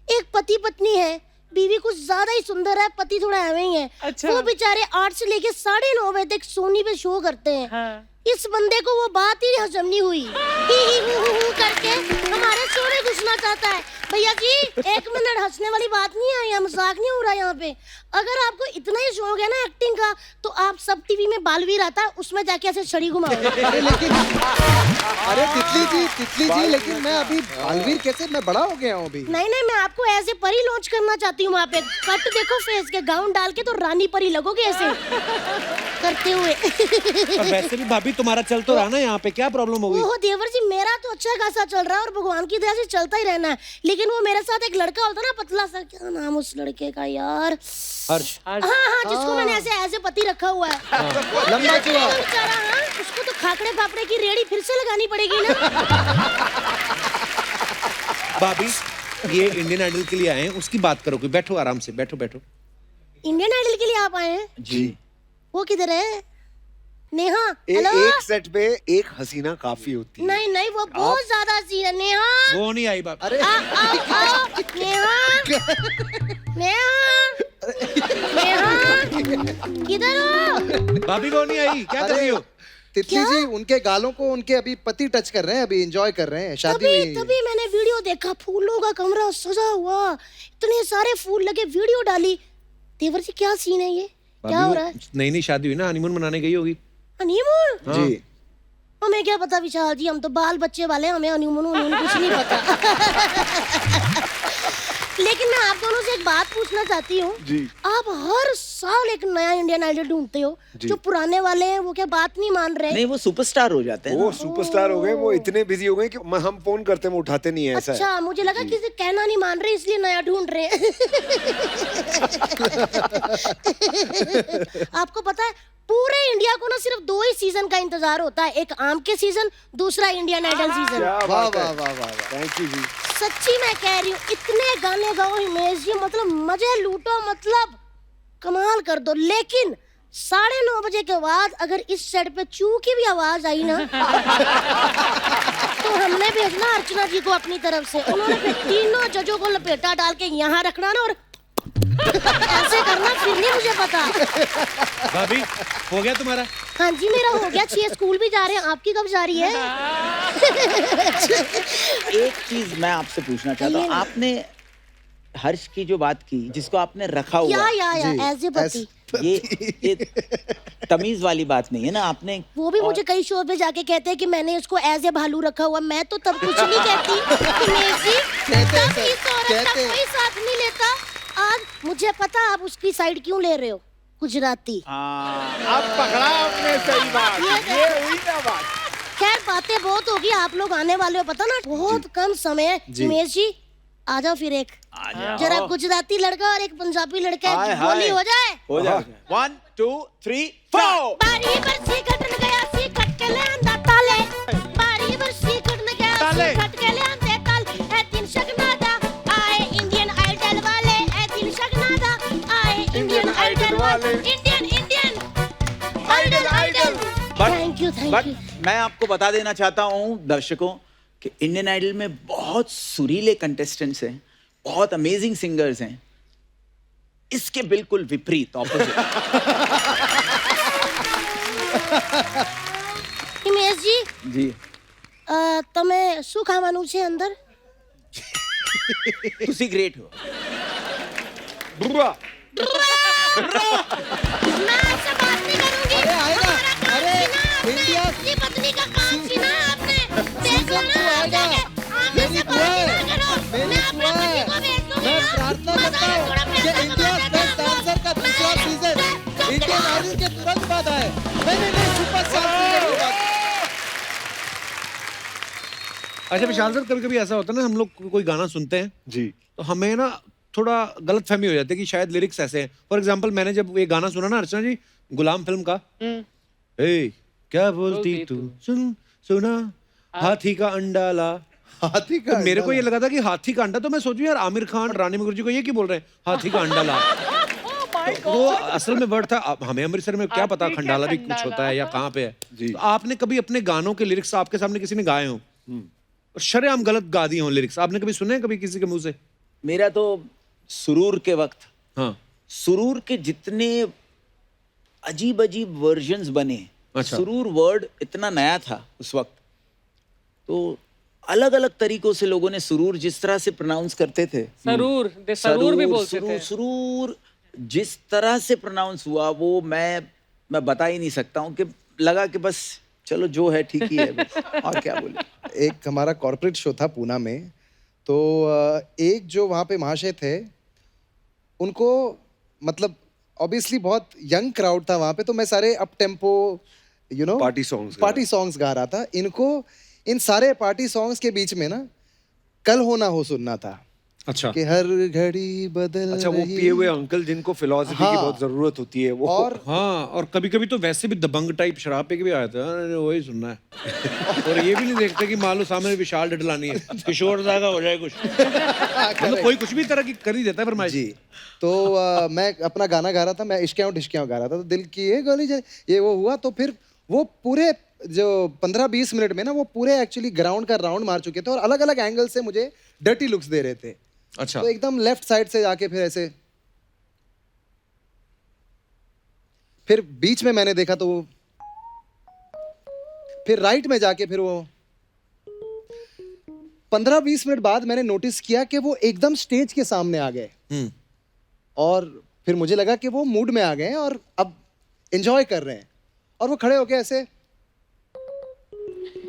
एक पति पत्नी है, बीवी कुछ ज्यादा ही सुंदर है, पति थोड़ा ऐਵੇਂ ही है। अच्छा। वो बेचारे 8 से लेके 9:30 बजे तक सोनी पे शो करते हैं। हाँ। इस बंदे को वो बात ही हजम नहीं हुई, ही हू करके हमारे शो में घुसना चाहता है। भैया जी 1 मिनट, हंसने वाली बात नहीं है, यहाँ मजाक नहीं हो रहा यहाँ पे। अगर आपको इतना ही शौक है ना एक्टिंग का, तो आप सब टीवी में बालवीर आता है, उसमें जाके ऐसे छड़ी घुमाओ। अरे लेकिन, अरे तितली जी, लेकिन मैं अभी बालवीर कैसे, मैं बड़ा हो गया हूँ अभी। नहीं नहीं, मैं आपको ऐसे परी लॉन्च करना चाहती हूँ वहाँ पे। कट देखो फेस के, गाउन डाल के तो रानी परी लगोगे ऐसे करते हुए। और वैसे भी भाभी तुम्हारा चल तो रहा ना यहाँ पे, क्या प्रॉब्लम हो गई? ओहो देवर जी, मेरा तो अच्छा खासा चल रहा है और भगवान की दया से चलता ही रहना है। लेकिन वो मेरे साथ एक लड़का होता ना, पतला सा, क्या नाम उस लड़के का यार? हर्ष। हाँ हाँ, जिसको मैंने ऐसे पति रखा हुआ है। वो लंबा क्या चौड़ा। वो बेचारा, हाँ, उसको तो खाकड़े पापड़े की रेड़ी फिर से लगानी पड़ेगी ना। भाभी ये इंडियन आइडल के लिए आए हैं, उसकी बात करो, कोई बैठो आराम से, बैठो बैठो। इंडियन आइडल के लिए आप आए हैं? जी। वो किधर है? नेहा, एक हेलो। सेट पे एक हसीना काफी होती है। नहीं नहीं, वो बहुत ज्यादा सी है। नेहा, वो नहीं आई बात। अरे आओ नेहा, नेहा, नेहा, किधर हो? भाभी वो नहीं आई, क्या कर रही हो? तितली जी, उनके गालों को उनके अभी पति टच कर रहे हैं, अभी एंजॉय कर रहे हैं, शादी तभी हुई है। तभी मैंने वीडियो देखा, फूलों का कमरा सजा हुआ, इतने सारे फूल लगे, वीडियो डाली। देवर जी क्या सीन है ये, क्या हो रहा है? नई नई शादी हुई ना, हनीमून मनाने गई होगी। हनीमून? जी। हमें क्या पता विशाल जी, हम तो बाल बच्चे वाले, हमें हनीमून कुछ नहीं पता। लेकिन मैं आप दोनों से एक बात पूछना चाहती हूँ। जी। आप हर साल एक नया इंडियन आइडल ढूंढते हो, जो पुराने वाले हैं वो क्या बात नहीं मान रहे? नहीं, वो सुपरस्टार हो जाते हैं वो ना। सुपरस्टार हो गए, वो इतने बिजी हो गए कि हम फोन करते हैं वो उठाते नहीं है, ऐसा है। अच्छा, मुझे लगा किसी कहना नहीं मान रहे इसलिए नया ढूंढ रहे हैं। आपको पता है पूरे इंडिया को ना सिर्फ 2 ही सीजन का इंतजार होता है, एक आम के सीजन, दूसरा इंडियन आइडल सीजन। क्या वाह बात वाह है। वाह वाह वाह। थैंक यू जी। सच्ची मैं कह रही हूँ, इतने गाने गाओ हिमेश जी, मतलब मजे लूटो, मतलब कमाल कर दो। लेकिन 9:30 बजे के बाद अगर इस सेट पे चू की भी आवाज आई ना, तो हमने भेजना अर्चना जी को अपनी तरफ से, उन्होंने फिर तीनों जजों को लपेटा डाल के यहाँ रखना ना, और ऐसे करना, फिर नहीं मुझे पता। भाभी हो गया तुम्हारा? हाँ जी, मेरा हो गया। 6 स्कूल भी जा रहे हैं, आपकी कब जा रही है? एक चीज मैं आपसे पूछना चाहता हूँ, आपने हर्ष की जो बात की, जिसको आपने रखा हुआ है, या एज ए पति, ये तमीज वाली बात नहीं है ना आपने। वो भी मुझे कई शो पे जाके कहते हैं कि मैंने इसको एज ए भालू रखा हुआ। मैं तो तब कुछ नहीं कहती हिमेश जी, कहते हैं तब सर, इस औरत का कहते हैं। कोई साथ नहीं लेता। आज मुझे पता आप उसकी साइड क्यों ले रहे हो, गुजराती। अब पकड़ा आपने सही बात, ये हुई ना बात। खैर बातें बहुत होगी, आप लोग आने वाले हो पता ना, बहुत कम समय है। हिमेश जी आ जाओ फिर एक जरा गुजराती लड़का और एक पंजाबी लड़का हाय, एक बोली हाय। हो जाए। हो जाए 1 2 3 4 बारी बरसी कटन गया सी कट के ले आंदा ताले, बारी बरसी कटन गया सी कट के ले आंदे ताल। ए तीन शगना दा आए इंडियन आइडल वाले, ए तीन शगना दा आए इंडियन आइडल वाले, Indian Idol. Thank you but मैं आपको बता देना चाहता हूँ दर्शकों कि इंडियन आइडल में बहुत सुरीले कंटेस्टेंट्स हैं, बहुत अमेजिंग सिंगर्स हैं। इसके बिल्कुल विपरीत, ऑपोजिट। हिमेश जी जी તમે શું ખાવાનું છે અંદર? तुसी ग्रेट हो। मैं आपसे बात नहीं करूंगी। अरे आएगा, अरे इंडिया अपनी पत्नी का काम छीना आपने। देखो ना आएगा। आप जाके आगे मेरी से दुआ बात है, ना करो। मेरी मैं अपने दुआ पति है। को भेज दूंगी मैं ना। प्रार्थना मजा करता है, हूँ थोड़ा कि पैसा इंडिया कमा बेस्ट देना। डांसर का दूसरा सीजन इंडियन आइडल के तुरंत बाद आए। नहीं सुपरस्टार सीजन के बाद। अच्छा विशाल सर, कभी कभी ऐसा होता है ना, हम लोग कोई गाना सुनते हैं जी तो हमें ना थोड़ा गलत फहमी हो जाती है कि शायद लिरिक्स ऐसे हैं। फॉर एग्जाम्पल मैंने जब ये गाना सुना ना अर्चना जी, गुलाम फिल्म का, ए क्या बोलती तू सुन सुना हाथी का अंडा ला, हाथी तो मेरे को ये लगा था कि हाथी का अंडा, तो मैं सोचूं यार आमिर खान रानी मुखर्जी को ये क्यों बोल रहे हैं हाथी का अंडा ला। तो वो असल में वर्ड था, अब हमें अमृतसर में क्या पता खंडाला भी कुछ होता है या कहाँ पे है। जी। तो आपने कभी अपने गानों के लिरिक्स आपके सामने किसी ने गाए हों और शरेआम गलत गा दिए हों लिरिक्स, आपने कभी सुने हैं कभी किसी के मुंह से? मेरा तो सुरूर के वक्त, हाँ सुरूर के जितने अजीब अजीब वर्जन्स बने, अच्छा। सुरूर वर्ड इतना नया था उस वक्त, तो अलग अलग तरीकों से लोगों ने सुरूर जिस तरह से प्रोनाउंस करते थे, सरूर भी बोलते थे। सुरूर जिस तरह से प्रोनाउंस हुआ वो मैं बता ही नहीं सकता हूँ, कि लगा कि बस चलो जो है ठीक ही है बस, और क्या बोले। एक हमारा कॉर्पोरेट शो था पूना में, तो एक जो वहाँ पे महाशय थे, उनको मतलब ऑब्वियसली बहुत यंग क्राउड था वहाँ पे, तो मैं सारे अप टेम्पो पार्टी सॉन्ग्स गा रहा था। इनको इन सारे पार्टी सॉन्ग्स के बीच में ना कल हो ना हो सुनना था। अच्छा कि हर घड़ी बदल अच्छा, वो रही। पिए हुए अंकल जिनको फिलॉसफी की हाँ। बहुत जरूरत होती है वो। और हाँ, और कभी कभी तो वैसे भी दबंग टाइप शराब पे के भी आया था, अरे वही सुनना है। और ये भी नहीं देखते कि मान लो सामने विशाल डडलानी है, किशोर दा का हो जाए कुछ, मतलब कोई कुछ भी तरह की कर ही देता है फरमाइश। जी, तो मैं अपना गाना गा रहा था, मैं इश्क़ ढिश्कियाँ गा रहा था, तो दिल की ये गोली ये वो हुआ, तो फिर वो पूरे जो 15-20 मिनट में ना वो पूरे एक्चुअली ग्राउंड का राउंड मार चुके थे और अलग अलग एंगल से मुझे डर्टी लुक्स दे रहे थे। अच्छा, तो एकदम लेफ्ट साइड से जाके फिर ऐसे, फिर बीच में मैंने देखा तो वो, फिर राइट में जाके फिर वो 15-20 मिनट बाद मैंने नोटिस किया कि वो एकदम स्टेज के सामने आ गए और फिर मुझे लगा कि वो मूड में आ गए हैं और अब एंजॉय कर रहे हैं और वो खड़े होके ऐसे,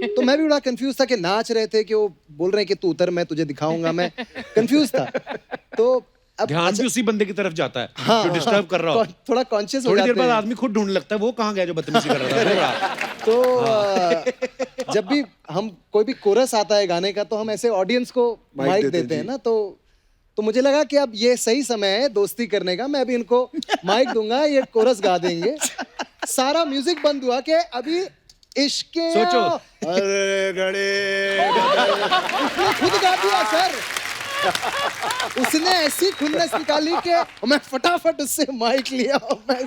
तो मैं भी बड़ा कंफ्यूज था कि नाच रहे थे कि वो बोल रहे हैं कि तू उतर मैं तुझे दिखाऊंगा, मैं कंफ्यूज था। तो अब ध्यान भी उसी बंदे की तरफ जाता है हाँ, जो डिस्टर्ब कर रहा हो। थोड़ा कॉन्शियस हो थोड़ी जाते देर बाद हैं। आदमी खुद ढूंढने लगता है वो कहाँ गया जो बदतमीजी कर रहा था, वो रहा। तो जब भी हम कोई भी कोरस आता है गाने का तो हम ऐसे ऑडियंस को माइक देते हैं ना, तो मुझे लगा कि अब ये सही समय है दोस्ती करने का, मैं अभी इनको माइक दूंगा, ये कोरस गा देंगे। सारा म्यूजिक बंद हुआ कि अभी इश्क़ सोचो। अरे गड़े उसने खुद गा दिया सर, उसने ऐसी खुन्नस निकाली कि मैं फटाफट उससे माइक लिया और मैं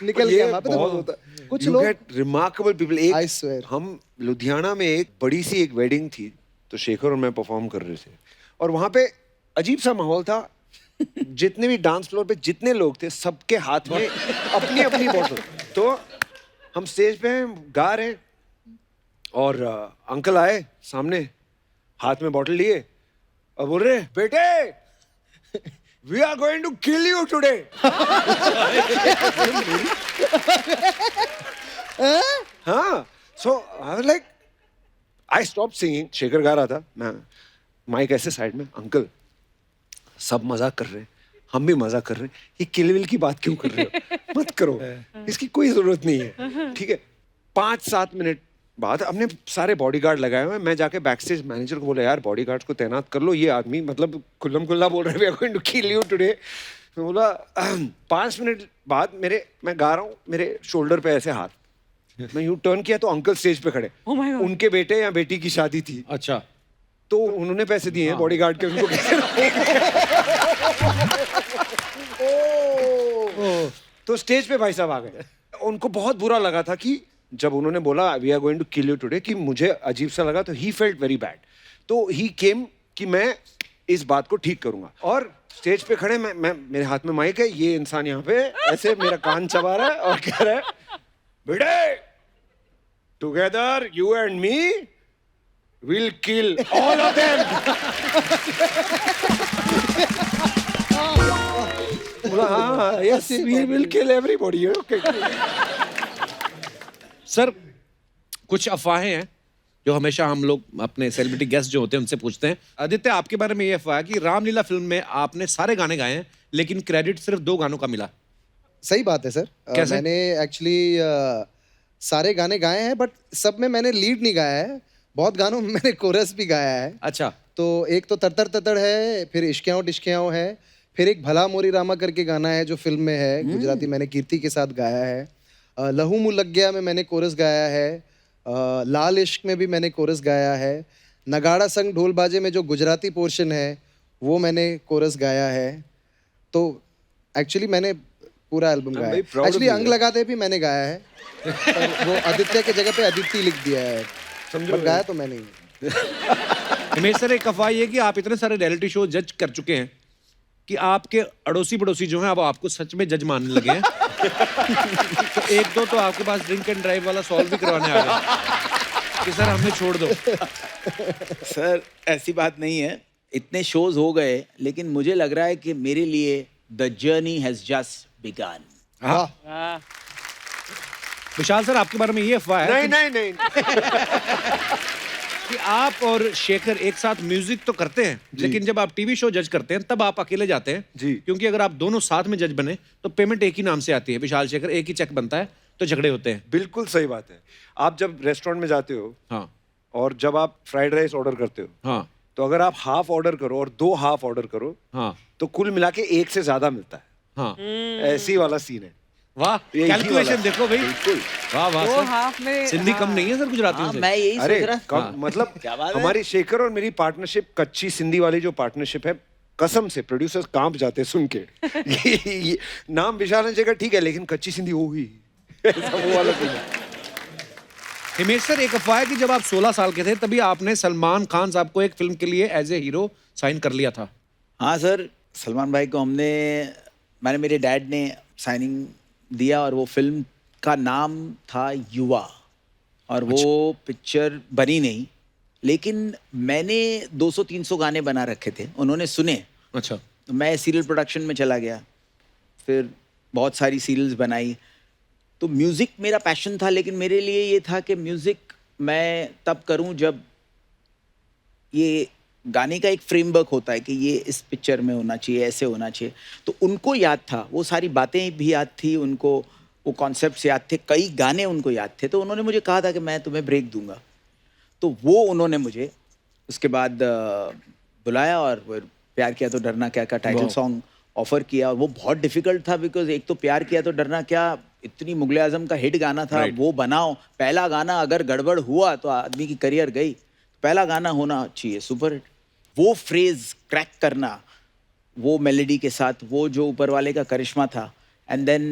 निकल गया वहाँ पे। तो कुछ लोग रिमार्केबल पीपल। I एक swear. हम लुधियाना में एक बड़ी सी एक वेडिंग थी, तो शेखर और मैं परफॉर्म कर रहे थे और वहां पे अजीब सा माहौल था जितने भी डांस फ्लोर पे जितने लोग थे सबके हाथ में अपनी अपनी बॉटल। तो हम स्टेज पे हैं, गा रहे हैं और अंकल आए सामने, हाथ में बॉटल लिए और बोल रहे, बेटे we are going to kill you today. हाँ, so I was like, I stop singing. Shekhar गा रहा था, मैं माइक ऐसे साइड में, अंकल सब मजाक कर रहे हैं, हम भी मजाक कर रहे हैं, ये किल विल की बात क्यों कर रहे हो, मत करो, इसकी कोई जरूरत नहीं है, ठीक है। 5-7 मिनट बाद हमने सारे बॉडीगार्ड लगाए हुए हैं, मैं जाके बैकस्टेज मैनेजर को बोला, यार बॉडीगार्ड्स को तैनात कर लो, ये आदमी मतलब खुल्लम खुल्ला बोल रहे हैं, we are going to kill you today. मैं बोला 5 मिनट बाद मैं गा रहा हूँ, मेरे शोल्डर पे ऐसे हाथ, मैं यूं टर्न किया तो अंकल स्टेज पे खड़े, Oh my God. उनके बेटे या बेटी की शादी थी, अच्छा, तो उन्होंने पैसे दिए हैं बॉडीगार्ड के, उनको कैसे तो स्टेज पे भाई साहब आ गए। उनको बहुत बुरा लगा था कि जब उन्होंने बोला we are going to kill you today, कि मुझे अजीब सा लगा, तो ही फेल्ट वेरी बैड। तो ही केम कि मैं इस बात को ठीक करूंगा, और स्टेज पे खड़े मैं मेरे हाथ में माइक है, ये इंसान यहाँ पे ऐसे मेरा कान चबा रहा है और कह रहा है, बेटे together you and me will kill all of them. बोला हाँ, yes we will kill everybody, okay. Sir कुछ अफवाहें हैं जो हमेशा हम लोग अपने सेलिब्रिटी गेस्ट जो होते हैं उनसे पूछते हैं। आदित्य, आपके बारे में ये अफवाह है कि रामलीला फिल्म में आपने सारे गाने गाए हैं, लेकिन क्रेडिट सिर्फ 2 गानों का मिला। सही बात है सर। कैसे? मैंने एक्चुअली सारे गाने गाए हैं, बट सब में मैंने लीड नहीं गाया है, बहुत गानों में मैंने कोरस भी गाया है। अच्छा, तो एक तो तरतर ततड़ है, फिर इश्कियाओं टिश्कियाओं है, फिर एक भला मोरी रामा करके गाना है जो फिल्म में है, गुजराती, मैंने कीर्ति के साथ गाया है। लहू मुँह लग गया में मैंने कोरस गाया है। लाल इश्क में भी मैंने कोरस गाया है। नगाड़ा संग ढोल बाजे में जो गुजराती पोर्शन है वो मैंने कोरस गाया है। तो एक्चुअली मैंने पूरा एल्बम गाया है। very proud of actually you, अंग लगाते भी मैंने गाया है, पर वो आदित्य की जगह पे अदिति लिख दिया है, समझो, पर गाया तो मैंने ही। हिमेश सर, एक अफवाह ये कि आप इतने सारे रियलिटी शो जज कर चुके हैं कि आपके अड़ोसी पड़ोसी जो हैं अब आपको सच में जज मानने लगे हैं। तो 1-2 तो आपके पास ड्रिंक एंड ड्राइव वाला सॉल्व भी करवाने आ गए कि सर हमें छोड़ दो। सर ऐसी बात नहीं है, इतने शोज हो गए, लेकिन मुझे लग रहा है कि मेरे लिए the journey has just begun. वाह, वाह। विशाल सर, आपके बारे में ये अफवाह है नहीं नहीं कि आप और शेखर एक साथ म्यूजिक तो करते हैं, लेकिन जब आप टीवी शो जज करते हैं तब आप अकेले जाते हैं जी। क्योंकि अगर आप दोनों साथ में जज बने तो पेमेंट एक ही नाम से आती है, विशाल शेखर, एक ही चेक बनता है, तो झगड़े होते हैं। बिल्कुल सही बात है। आप जब रेस्टोरेंट में जाते हो हाँ और जब आप फ्राइड राइस ऑर्डर करते हो, हाँ तो अगर आप हाफ ऑर्डर करो और 2 हाफ ऑर्डर करो, हाँ तो कुल मिला के 1 से ज्यादा मिलता है। हाँ, ऐसी वाला सीन है। वाह, यही कैलकुलेशन वाला। देखो भाई, बिल्कुल। वाह वाह 2 सर। हाफ में सिंधी कम नहीं है सर गुजरातियों हाँ, से। मैं यही अरे सोच रहा कम, मतलब क्या बात है? हमारी शेखर और मेरी पार्टनरशिप, कच्ची सिंधी वाली जो पार्टनरशिप है, कसम से प्रोड्यूसर्स कांप जाते हैं सुन के। ये नाम विशाल एंड शेखर ठीक है, लेकिन कच्ची सिंधी हो ही ऐसा वो वाला सीन है। हिमेश सर, एक अफवाह है कि जब आप 16 साल के थे तभी आपने सलमान खान साहब को एक फिल्म के लिए एज ए हीरो साइन कर लिया था। हाँ सर, सलमान भाई को मैंने मेरे डैड ने साइनिंग दिया, और वो फिल्म का नाम था युवा, और वो पिक्चर बनी नहीं, लेकिन मैंने 200-300 गाने बना रखे थे, उन्होंने सुने। अच्छा, तो मैं सीरियल प्रोडक्शन में चला गया, फिर बहुत सारी सीरियल्स बनाई। तो म्यूज़िक मेरा पैशन था, लेकिन मेरे लिए ये था कि म्यूज़िक मैं तब करूं जब ये गाने का एक फ्रेमवर्क होता है कि ये इस पिक्चर में होना चाहिए, ऐसे होना चाहिए। तो उनको याद था, वो सारी बातें भी याद थी उनको, वो कॉन्सेप्ट्स याद थे, कई गाने उनको याद थे। तो उन्होंने मुझे कहा था कि मैं तुम्हें ब्रेक दूंगा। तो वो उन्होंने मुझे उसके बाद बुलाया और वो प्यार किया तो डरना क्या का टाइटल सॉन्ग ऑफर किया। और वो बहुत डिफिकल्ट था, बिकॉज एक तो प्यार किया तो डरना क्या इतनी मुगले आजम का हिट गाना था, वो बनाओ, पहला गाना अगर गड़बड़ हुआ तो आदमी की करियर गई। पहला गाना होना चाहिए सुपर हिट। वो फ्रेज क्रैक करना, वो मेलोडी के साथ, वो जो ऊपर वाले का करिश्मा था। एंड देन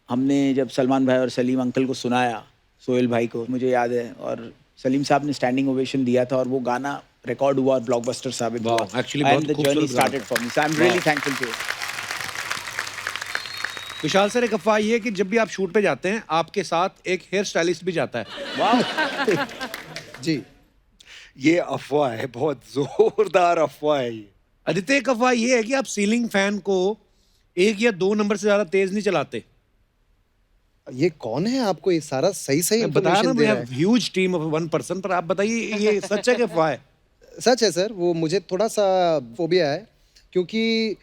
हमने जब सलमान भाई और सलीम अंकल को सुनाया, सोहेल भाई को, मुझे याद है, और सलीम साहब ने स्टैंडिंग ओवेशन दिया था, और वो गाना रिकॉर्ड हुआ और ब्लॉकबस्टर साबित हुआ। Actually बहुत एंड द खूबसूरत जर्नी गाना स्टार्टेड था। For me, so I am really thankful to Vishal sir, एक अफवाह ये है कि जब भी आप शूट पे जाते हैं आपके साथ एक हेयर स्टाइलिस्ट भी जाता है। जी ये अफवाह है, बहुत जोरदार अफवाह है ये। आदित्य, एक अफवाह ये है कि आप सीलिंग फैन को 1 या 2 नंबर से ज्यादा तेज नहीं चलाते। ये कौन है? आपको ये सारा सही सही बताया ना, इंफॉर्मेशन वी दे रहा हैव है। Huge team of 1 person. पर आप बताइए ये सच है कि अफवाह है? सच है सर, वो मुझे थोड़ा सा फोबिया है क्योंकि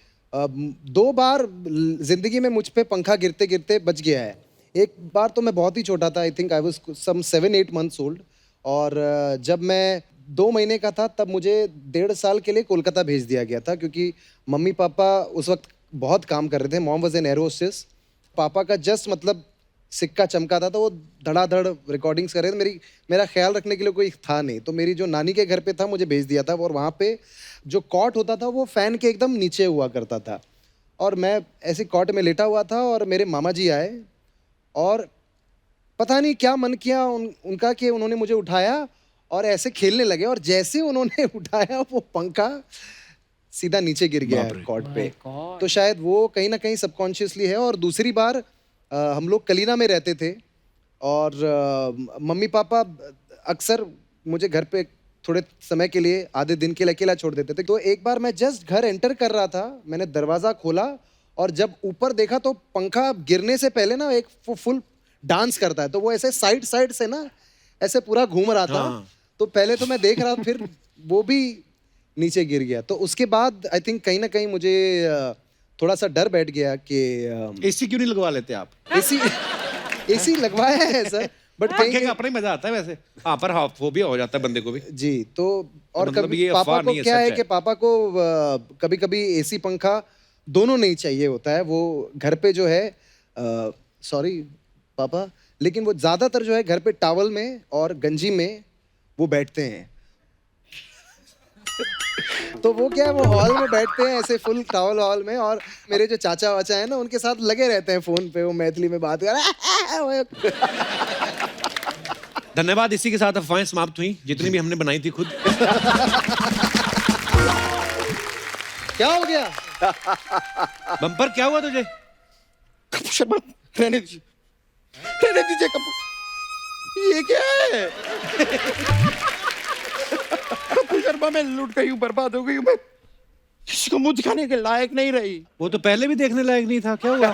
2 बार जिंदगी में मुझ पे पंखा गिरते गिरते बच गया है। एक बार तो मैं बहुत ही छोटा था, I think I was some 7-8 months old, और जब मैं 2 महीने का था तब मुझे 1.5 साल के लिए कोलकाता भेज दिया गया था क्योंकि मम्मी पापा उस वक्त बहुत काम कर रहे थे। Mom was an air hostess. पापा का जस्ट मतलब सिक्का चमका था तो वो धड़ाधड़ रिकॉर्डिंग्स कर रहे थे। मेरा ख्याल रखने के लिए कोई था नहीं, तो मेरी जो नानी के घर पे था मुझे भेज दिया था, और वहाँ पे जो कॉट होता था वो फैन के एकदम नीचे हुआ करता था, और मैं ऐसी कॉट में लेटा हुआ था और मेरे मामा जी आए और पता नहीं क्या मन किया उनका कि उन्होंने मुझे उठाया और ऐसे खेलने लगे, और जैसे उन्होंने उठाया वो पंखा सीधा नीचे गिर गया कॉट पे। तो शायद वो कहीं ना कहीं सबकॉन्शियसली है। और दूसरी बार हम लोग कलीना में रहते थे और मम्मी पापा अक्सर मुझे घर पे थोड़े समय के लिए, आधे दिन के लिए अकेला छोड़ देते थे। तो एक बार मैं जस्ट घर एंटर कर रहा था, मैंने दरवाज़ा खोला और जब ऊपर देखा तो पंखा गिरने से पहले ना एक फुल डांस करता है, तो वो ऐसे साइड साइड से ना ऐसे पूरा घूम रहा था। तो पहले तो मैं देख रहा, फिर वो भी नीचे गिर गया। तो उसके बाद आई थिंक कहीं ना कहीं मुझे थोड़ा सा डर बैठ गया कि एसी क्यों नहीं लगवा लेते आप? एसी लगवाया है सर, बट पंखे का अपना ही मजा आता है वैसे। हाँ, पर हाँ, फोबिया हो जाता है बंदे को भी। जी। तो और मतलब कभी ये पापा अफवाह को नहीं है, क्या सच है है। कि पापा को कभी कभी एसी पंखा दोनों नहीं चाहिए होता है। वो घर पे जो है, सॉरी पापा, लेकिन वो ज्यादातर जो है घर पे टॉवल में और गंजी में वो बैठते हैं। तो वो क्या है, वो हॉल में बैठते हैं ऐसे फुल टॉवल हॉल में, और मेरे जो चाचा वाचा है ना उनके साथ लगे रहते हैं फोन पे, वो मैथिली में बात कर धन्यवाद। इसी के साथ अफवाहें समाप्त हुई, जितनी भी हमने बनाई थी खुद। क्या हो गया? बम्पर, क्या हुआ तुझे? कपूर शर्मा, रहने दीजिए कपूर। ये क्या है? कपूर शर्मा, मैं लूट गई हूँ, बर्बाद हो गई हूँ, मैं किसी को मुंह दिखाने के लायक नहीं रही। वो तो पहले भी देखने लायक नहीं था, क्या हुआ?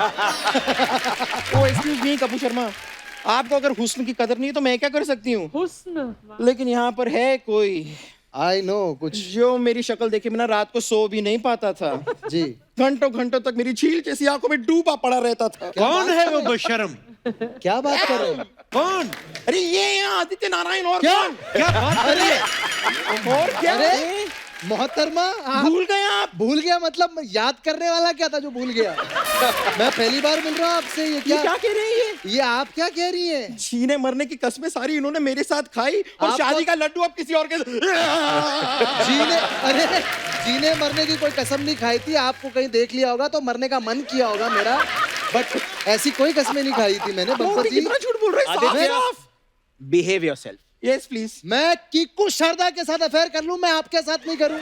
ओ एक्सक्यूज मी कपूर शर्मा, आपको अगर हुस्न की कदर नहीं है तो मैं क्या कर सकती हूँ? हुस्न। लेकिन यहाँ पर है कोई आई नो कुछ। जो मेरी शक्ल देखे बिना रात को सो भी नहीं पाता था। जी। घंटों घंटों तक मेरी झील जैसी आंखों में डूबा पड़ा रहता था। कौन है वो बेशर्म? क्या बात कर रहे हैं? कौन? अरे ये यहाँ आदित्य नारायण और क्या? कौन? क्या बात कर रही है? और क्या? अरे मोहतरमा, आप भूल गए आप? भूल गया मतलब याद करने वाला क्या था जो भूल गया? मैं पहली बार मिल रहा हूँ आपसे। ये ये क्या क्या कह रही है? ये आप क्या कह रही हैं? जीने मरने की कस्में सारी इन्होंने मेरे साथ खाई, और आप शादी तो- का लड्डू अब किसी और के जीने मरने की कोई कसम नहीं खाई थी। आपको कहीं देख लिया होगा तो मरने का मन किया होगा मेरा, बट ऐसी कोई कसमें नहीं खाई थी मैंने बम्पर जी। कितना झूठ बोल रहे हैं? आदित्य, साफ। Behave yourself. Yes please. मैं कीकू शारदा के साथ अफेयर कर लूं, मैं आपके साथ नहीं करूं।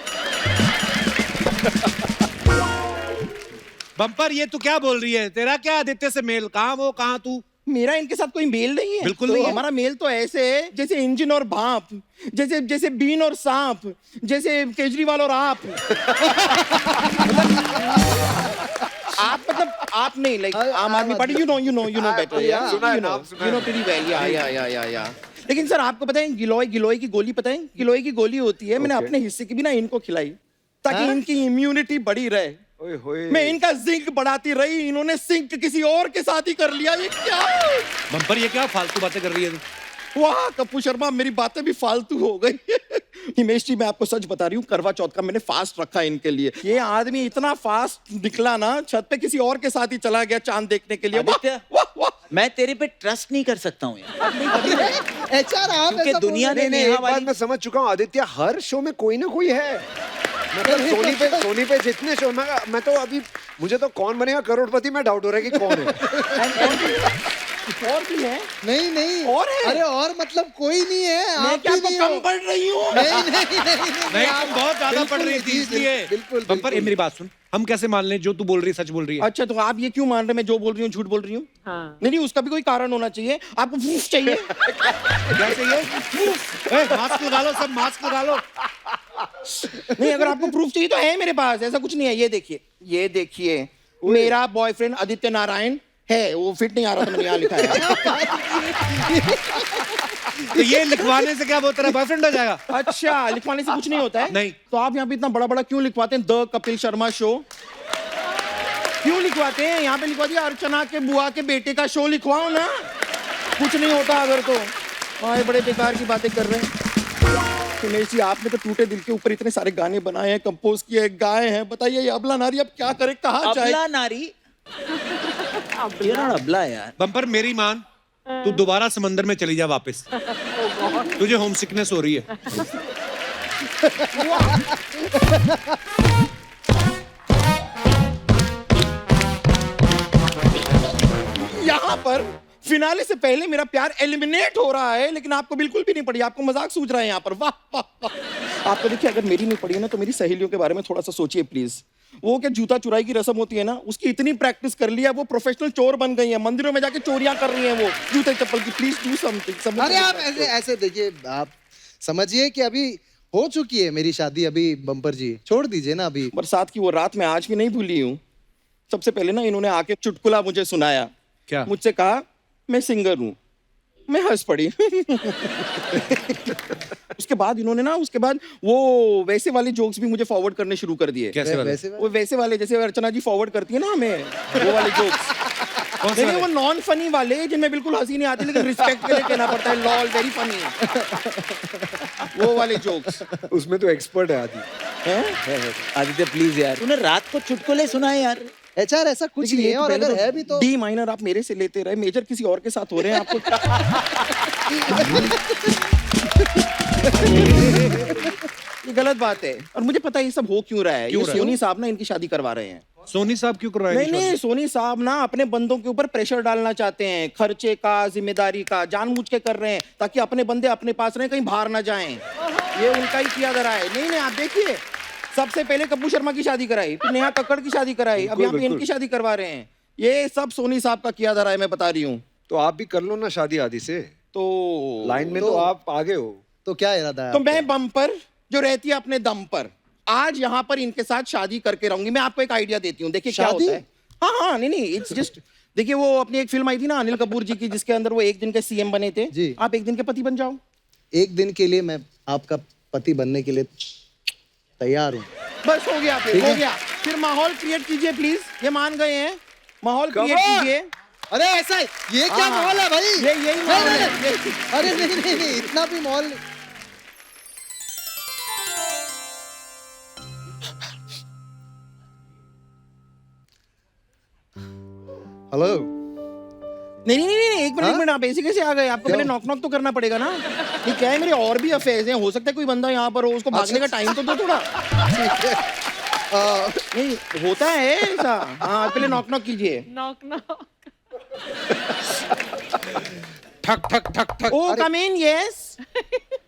बम्पर, ये तू क्या बोल रही है? तेरा क्या आदित्य से मेल? कहाँ वो, कहाँ तू? मेरा इनके साथ कोई मेल नहीं है। बिल्कुल तो नहीं है। हमारा मेल तो ऐसे है जैसे इंजन और भाप, जैसे जैसे बीन और सांप, जैसे केजरीवाल और आप। आप मतलब आप नहीं, लाइक आम आदमी party, you know better, yeah. सुना है नाम, सुना है। यू नो प्रीटी वेल, या। लेकिन सर आपको पता है गिलोय की गोली पता है? गिलोय की गोली होती है, मैंने अपने हिस्से की भी ना इनको खिलाई ताकि इनकी इम्यूनिटी बढ़ी रहे। ओए होए। मैं इनका जिंक बढ़ाती रही, इन्होंने सिंक किसी और के साथ ही कर लिया। ये क्या? बम्पर, ये क्या फालतू बातें कर रही है तू? वाह कपूर शर्मा, मेरी बातें भी फालतू हो गई। हिमेश जी, मैं आपको सच बता रही हूँ, करवा चौथ का मैंने फास्ट रखा है इनके लिए। ये आदमी इतना फास्ट निकला ना, छत पे किसी और के साथ ही चला गया चांद देखने के लिए। वाह, आदित्य, वाह, वाह। मैं तेरे पे ट्रस्ट नहीं कर सकता हूँ यार, एचआर आप क्योंकि ऐसा बोल दुनिया रहे ने नहीं, नेहा एक बात वाली मैं समझ चुका हूँ आदित्य, हर शो में कोई ना कोई है। मतलब सोनी पे जितने शो मैं तो अभी, मुझे तो कौन बनेगा करोड़पति में डाउट हो रहा है कि कौन है। और भी है? नहीं नहीं और है? अरे और मतलब कोई नहीं है, मैं आप क्या ही आपको नहीं कम हो। पढ़ रही हूँ? नहीं तुम बहुत ज्यादा पढ़ रही थी इसलिए। बिल्कुल बम्पर ये मेरी बात सुन, हम कैसे मान लें जो तू बोल रही है सच बोल रही है? अच्छा तो आप ये क्यों मान रहे हैं मैं जो बोल रही हूँ झूठ बोल रही हूँ? हाँ। नहीं उसका भी कोई कारण होना चाहिए। आपको प्रूफ चाहिए? क्या चाहिए? मास्क लगा लो, सब मास्क लगा लो। नहीं अगर आपको प्रूफ चाहिए तो है मेरे पास, ऐसा कुछ नहीं है। ये देखिए मेरा बॉयफ्रेंड आदित्य नारायण है, वो फिट नहीं आ रहा था, मैंने यहाँ लिखा है। तो ये लिखवाने से क्या वो तेरा बॉयफ्रेंड हो जाएगा? अच्छा लिखवाने से कुछ नहीं होता है? नहीं। तो आप यहाँ पे इतना बड़ा बड़ा क्यों लिखवाते हैं द कपिल शर्मा शो? क्यों लिखवाते हैं? यहाँ पे लिखवा दिया अर्चना के बुआ के बेटे का शो लिखवाओ ना, कुछ नहीं होता अगर तो। हाँ ये बड़े बेकार की बातें कर रहे हैं। सुमेश जी आपने तो टूटे दिल के ऊपर इतने सारे गाने बनाए हैं, कंपोज किए, गाए हैं, बताइए ये अबला नारी अब क्या करे, कहाँ जाए? अबला नारी? ये ना अबला यार। बम्पर मेरी मान, तू दोबारा समंदर में चली जा वापस। तुझे होम सिकनेस हो रही है। यहाँ पर फिनाले से पहले मेरा प्यार एलिमिनेट हो रहा है, लेकिन आपको बिल्कुल भी नहीं पड़ी, आपको मजाक सूझ रहा है यहाँ पर। वाह वाह वाह। आपको देखिए अगर मेरी नहीं पड़ी है ना तो मेरी सहेलियों के बारे में थोड़ा सा सोचिए प्लीज। वो क्या जूता चुराई की रस्म होती है ना, उसकी इतनी प्रैक्टिस कर लिया, वो प्रोफेशनल चोर बन गई है, मंदिरों में जाके चोरियां कर रही हैं वो जूते चप्पल की। Please do something. अरे आप ऐसे ऐसे देखिए, आप समझिए कि अभी हो चुकी है मेरी शादी। अभी बम्पर जी छोड़ दीजिए ना अभी। बरसात की वो रात मैं आज भी नहीं भूली हूँ। सबसे पहले ना इन्होंने आके चुटकुला मुझे सुनाया। क्या? मुझसे कहा मैं सिंगर हूँ, मैं हंस पड़ी। उसके बाद इन्होंने ना वो वैसे वाले जोक्स भी मुझे फॉरवर्ड करने शुरू कर दिए। कैसे वाले? वैसे वो वैसे वाले जैसे अर्चना जी फॉरवर्ड करती है ना हमें, वो वाले जोक्स। कौन से नहीं वाले? वो नॉन फनी वाले जिनमें बिल्कुल हंसी नहीं आती लेकिन रिस्पेक्ट के लिए कहना पड़ता है लॉल वेरी फनी, वो वाले जोक्स उसमें तो एक्सपर्ट है आदि। हैं। आदित्य प्लीज यार, तूने रात को चुटकुले सुनाए यार। एचआर ऐसा कुछ नहीं है, और अगर है भी तो डी माइनर आप मेरे से लेते रहे, मेजर किसी और के साथ हो रहे हैं आपको। ये गलत बात है और मुझे पता है ये सब हो क्यों रहा है। क्यों ये रहा है? सोनी साहब ना इनकी शादी करवा रहे हैं। सोनी साहब क्यों करवाएंगे? नहीं सोनी साहब ना अपने बंदों के ऊपर प्रेशर डालना चाहते हैं, खर्चे का, जिम्मेदारी का, जानबूझ के कर रहे हैं ताकि अपने बंदे अपने पास रहे, कहीं बाहर ना जाएं। ये उनका ही किया धरा है। नहीं आप देखिए, सबसे पहले कपूर शर्मा की शादी कराई, फिर नेहा कक्कड़ की शादी कराई, अब यहाँ पे इनकी शादी करवा रहे हैं। ये सब सोनी साहब का किया धरा है, मैं बता रही हूँ। तो आप भी कर लो ना शादी आदि से, तो लाइन में तो आप आगे हो। तो क्या इरादा है तो आपका? मैं बम्पर जो रहती है अपने दम पर, आज यहाँ पर इनके साथ शादी करके रहूंगी। मैं आपको एक आइडिया देती हूँ, देखिए क्या शादी? होता है। हाँ नहीं इट्स जस्ट देखिए, वो अपनी एक फिल्म आई थी ना अनिल कपूर जी की, जिसके अंदर वो एक दिन के सीएम बने थे। जी। आप एक दिन के पति बन जाओ। एक दिन के लिए मैं आपका पति बनने के लिए तैयार हूँ। बस हो गया, फिर ठीक हो है। गया। फिर माहौल क्रिएट कीजिए प्लीज, ये मान गए हैं, माहौल क्रिएट कीजिए। अरे ऐसा ये क्या हाँ, माहौल है भाई? यही माहौल है। अरे नहीं इतना भी माहौल नहीं। हेलो। नहीं, एक हाँ? मिनट आप ऐसे कैसे आ गए? आपको क्यों? पहले नॉक तो करना पड़ेगा ना। ये क्या है, मेरे और भी अफेयर्स हैं, हो सकता है कोई बंदा यहाँ पर हो, उसको भागने का टाइम तो दो थोड़ा। नहीं होता है ऐसा। हाँ पहले नॉक कीजिए। नॉक ठक ठक ठक ठक। ओ कम इन, यस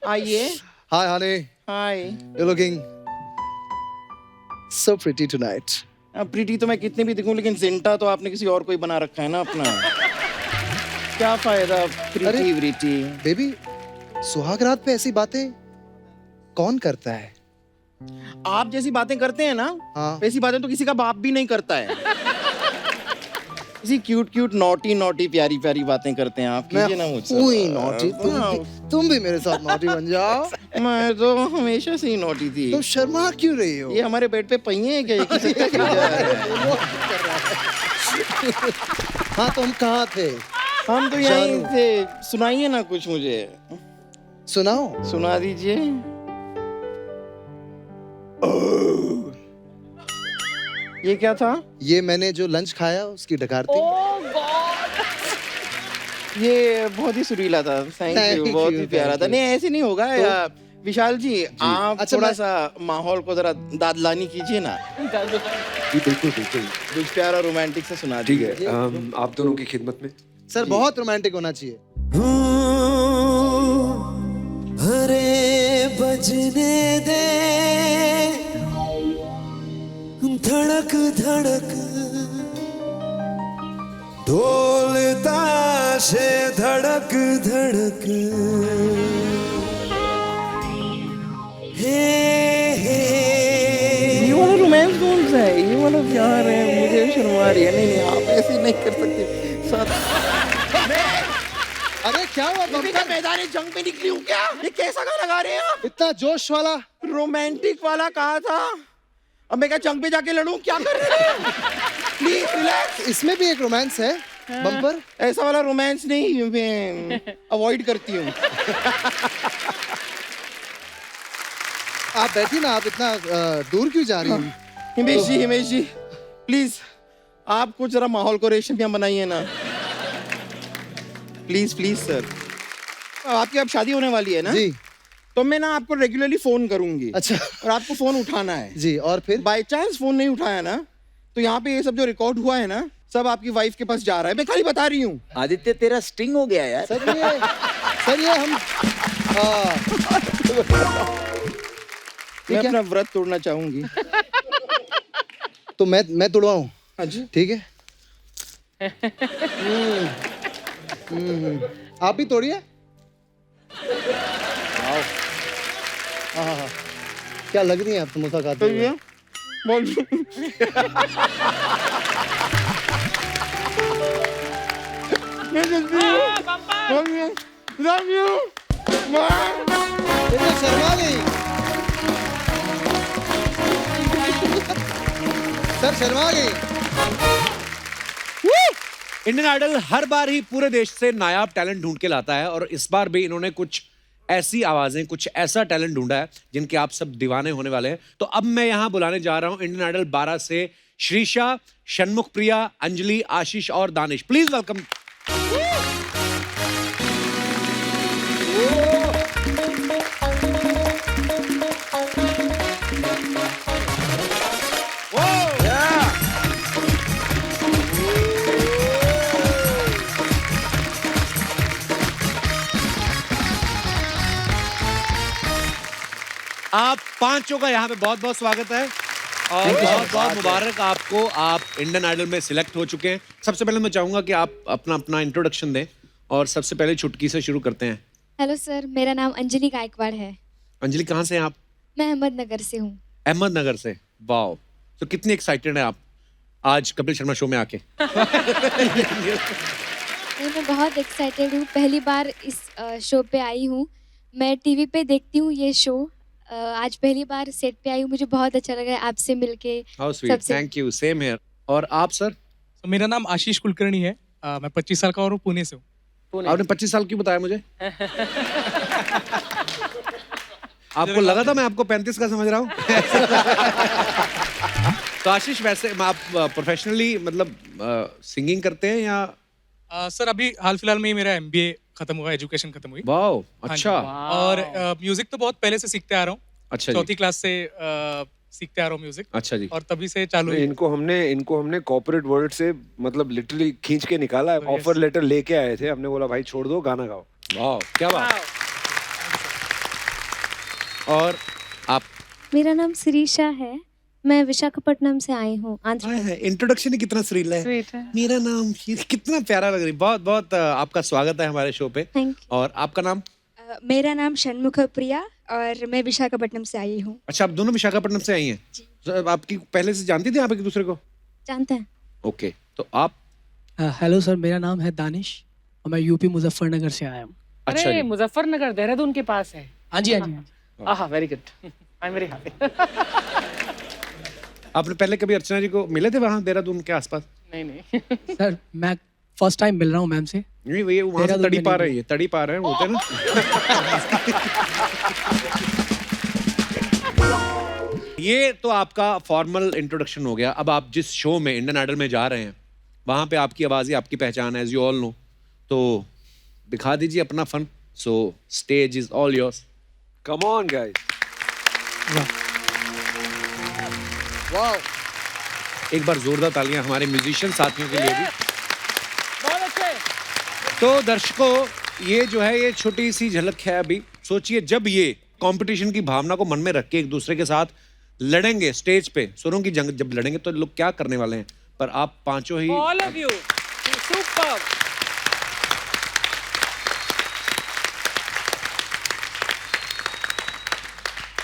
आइए। Hi honey, hi. You looking so pretty tonight. Preeti तो मैं कितने भी दिखूं, लेकिन जिंटा तो आपने किसी और को ही बना रखा है ना अपना। क्या फायदा प्रीति व्रीति। बेबी, सुहाग रात पे ऐसी बातें कौन करता है? आप जैसी बातें करते हैं ना, हाँ। वैसी बातें तो किसी का बाप भी नहीं करता है। किसी क्यूट नॉटी प्यारी बातें करते हैं आप। कीजिए ना मुझसे। हुई नॉटी, तुम भी मेरे साथ नॉटी बन जाओ। मैं तो हमेशा से ही नॉटी थी। तुम शर्मा क्यों रही हो? ये हमारे बेड पे पहिए हैं क्या? ये किसी का क्या जा रहा है? हाँ तो हम कहाँ थे? हम तो यहीं थे। सुनाइए ना कुछ मुझे। सुनाओ। सुना दीजिए। ये क्या था? ये मैंने जो लंच खाया उसकी डकार थी। ओह गॉड, ये बहुत ही सुरीला था। थैंक Thank यू, बहुत you, ही प्यारा thank था। you. नहीं ऐसे नहीं होगा यार। विशाल जी आप अच्छा, थोड़ा मैं- सा माहौल को जरा दादलानी कीजिए ना, जी बिल्कुल बिल्कुल। कुछ प्यारा रोमांटिक से सुना ठीक दीजिए। है, आप दोनों की खिदमत में। सर बहुत रोमांटिक होना चाहिए। अरे बजने दे धड़क धड़क ढोलता से धड़क धड़क ये वाला रोमांस कौन सा है? ये वाला प्यार है, मुझे शर्मा रही है। नहीं आप ऐसे नहीं कर सकते सर। अरे क्या हुआ बम्पर? मैदान जंग में निकली हूँ क्या? ये कैसा गाना गा रहे हैं आप? इतना जोश वाला। रोमांटिक वाला कहा था, अब मैं क्या जंग पे जाके लड़ूं? क्या कर रहे हैं? Please relax. इसमें भी एक रोमांस है बम्पर। ऐसा वाला रोमांस नहीं, मैं अवॉइड करती हूँ। आप बैठी ना, आप इतना दूर क्यों जा रही हैं? हिमेश जी प्लीज आप कुछ जरा माहौल को रेशमिया बनाइए ना, प्लीज सर। आपकी अब शादी होने वाली है ना जी। तो मैं ना आपको रेगुलरली फोन करूंगी। अच्छा। और आपको फोन उठाना है जी। और फिर बाय चांस फोन नहीं उठाया ना तो यहाँ पे ये सब जो रिकॉर्ड हुआ है ना सब आपकी वाइफ के पास जा रहा है। मैं खाली बता रही हूँ। आदित्य तेरा स्टिंग हो गया यार। सर ये हम मैं अपना व्रत तोड़ना चाहूंगी। तो मैं तोड़वाऊं? हाँ जी ठीक है। आप भी तोड़िए। हाँ। क्या लग रही है आप समोसा खाते हुए? बोल लव यू। ये तो शर्मा गई। सर शर्मा गई। इंडियन आइडल हर बार ही पूरे देश से नायाब टैलेंट ढूंढ के लाता है और इस बार भी इन्होंने कुछ ऐसी आवाजें, कुछ ऐसा टैलेंट ढूंढा है जिनके आप सब दीवाने होने वाले हैं। तो अब मैं यहां बुलाने जा रहा हूं इंडियन आइडल 12 से श्रीशा, षणमुख प्रिया, अंजलि, आशीष और दानिश। Please welcome. आप पांचों का यहाँ पे बहुत बहुत स्वागत है और बहुत बहुत मुबारक आपको। आप इंडियन आइडल में सिलेक्ट हो चुके हैं। सबसे पहले मैं चाहूंगा कि आप अपना इंट्रोडक्शन दें और सबसे पहले चुटकी से शुरू करते हैं। हेलो सर, मेरा नाम अंजलि गायकवाड़ है। अंजलि कहाँ से हैं आप? मैं अहमदनगर से हूँ। अहमदनगर से, वाओ। तो कितनी एक्साइटेड है आप आज कपिल शर्मा शो में आके? मैं बहुत एक्साइटेड हूँ, पहली बार इस शो पे आई हूँ। मैं टीवी पे देखती हूँ ये शो, आज पहली बार सेट पे आई हूँ। मुझे बहुत अच्छा लगा है आपसे मिलके। How sweet, thank you, same here. और आप सर? मेरा नाम आशीष कुलकर्णी है। मैं 25 साल का और हूँ, पुणे से हूँ। आपने 25 साल क्यों बताया मुझे? आपको लगा था मैं आपको 35 का समझ रहा हूँ? तो आशीष, वैसे आप प्रोफेशनली मतलब सिंगिंग करते हैं या? सर अभी हाल फिलहाल में ही मेरा MBA खत्म हुआ, एजुकेशन खत्म हुई। वाओ, अच्छा। और म्यूजिक तो बहुत पहले से सीखते आ रहा हूँ। अच्छा, चौथी क्लास से सीखते आ रहा हूँ म्यूजिक। अच्छा जी। और तभी से चालू है। इनको हमने कॉर्पोरेट वर्ल्ड से मतलब लिटरली खींच के निकाला है। ऑफर लेटर लेके आए थे, हमने बोला भाई छोड़ दो, गाना गाओ। वाह, क्या बात। और आप? मेरा नाम श्रीशा है, मैं विशाखापट्टनम से आई हूँ, आंध्र प्रदेश। इंट्रोडक्शन ही कितना सुरीला है। मेरा नाम, कितना प्यारा लग रही है। बहुत बहुत आपका स्वागत है हमारे शो पे। Thank you. और आपका नाम? मेरा नाम षणमुख प्रिया और मैं विशाखापट्टनम से आई हूँ। अच्छा, आप दोनों विशाखापट्टनम से आई हैं? तो आपकी पहले से जानती थी आप एक दूसरे को? जानते हैं। ओके, तो आप? हेलो सर, मेरा नाम है दानिश और मैं यूपी मुजफ्फरनगर से आया हूँ। अच्छा अरे जी। मुजफ्फरनगर देहरादून के पास है। हाँ जी, हाँ जी। आहा, very good, I am very happy. आपने पहले कभी अर्चना जी को मिले थे वहाँ देहरादून के आसपास? नहीं। सर मैं फर्स्ट टाइम मिल रहा हूँ मैम से। नहीं, ये वहाँ से तड़ी पा रही है, तड़ी पा रहे हैं होते ना। ये तो आपका फॉर्मल इंट्रोडक्शन हो गया। अब आप जिस शो में इंडियन आइडल में जा रहे हैं वहाँ पे आपकी आवाज़ ही आपकी पहचान है, एज यू ऑल नो। तो दिखा दीजिए अपना fun. So stage is all yours. Come on guys. वाह। एक बार जोरदार तालियां हमारे म्यूजिशियन साथियों के लिए भी। बहुत अच्छे। तो दर्शकों, ये जो है ये छोटी सी झलक है अभी। सोचिए जब ये कंपटीशन की भावना को मन में रख के एक दूसरे के साथ लड़ेंगे स्टेज पे, सुरों की जंग जब लड़ेंगे तो लोग क्या करने वाले हैं। पर आप पांचों ही ऑल ऑफ यू सुपर।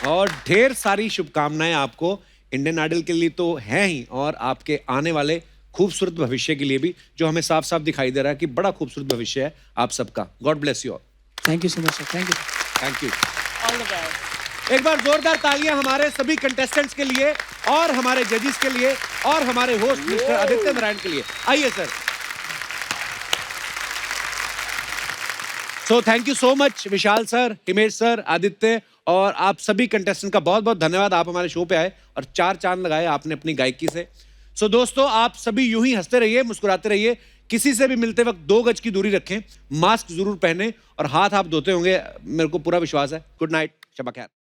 और ढेर सारी शुभकामनाएं आपको इंडियन आइडल के लिए तो है ही, और आपके आने वाले खूबसूरत भविष्य के लिए भी, जो हमें साफ साफ दिखाई दे रहा है कि बड़ा खूबसूरत भविष्य है आप सबका। God bless you all. Thank you so much sir, thank you. Thank you. All the best. एक बार जोरदार तालियां हमारे सभी कंटेस्टेंट्स के लिए और हमारे जजेस के लिए और हमारे होस्ट मिस्टर आदित्य नारायण के लिए। आइए sir. So thank you so much Vishal sir, Himesh sir, Aditya और आप सभी कंटेस्टेंट का बहुत बहुत धन्यवाद। आप हमारे शो पे आए और 4 चांद लगाए आपने अपनी गायकी से। सो दोस्तों, आप सभी यूं ही हंसते रहिए, मुस्कुराते रहिए। किसी से भी मिलते वक्त 2 गज की दूरी रखें, मास्क जरूर पहने और हाथ आप धोते होंगे, मेरे को पूरा विश्वास है। गुड नाइट, शब खैर।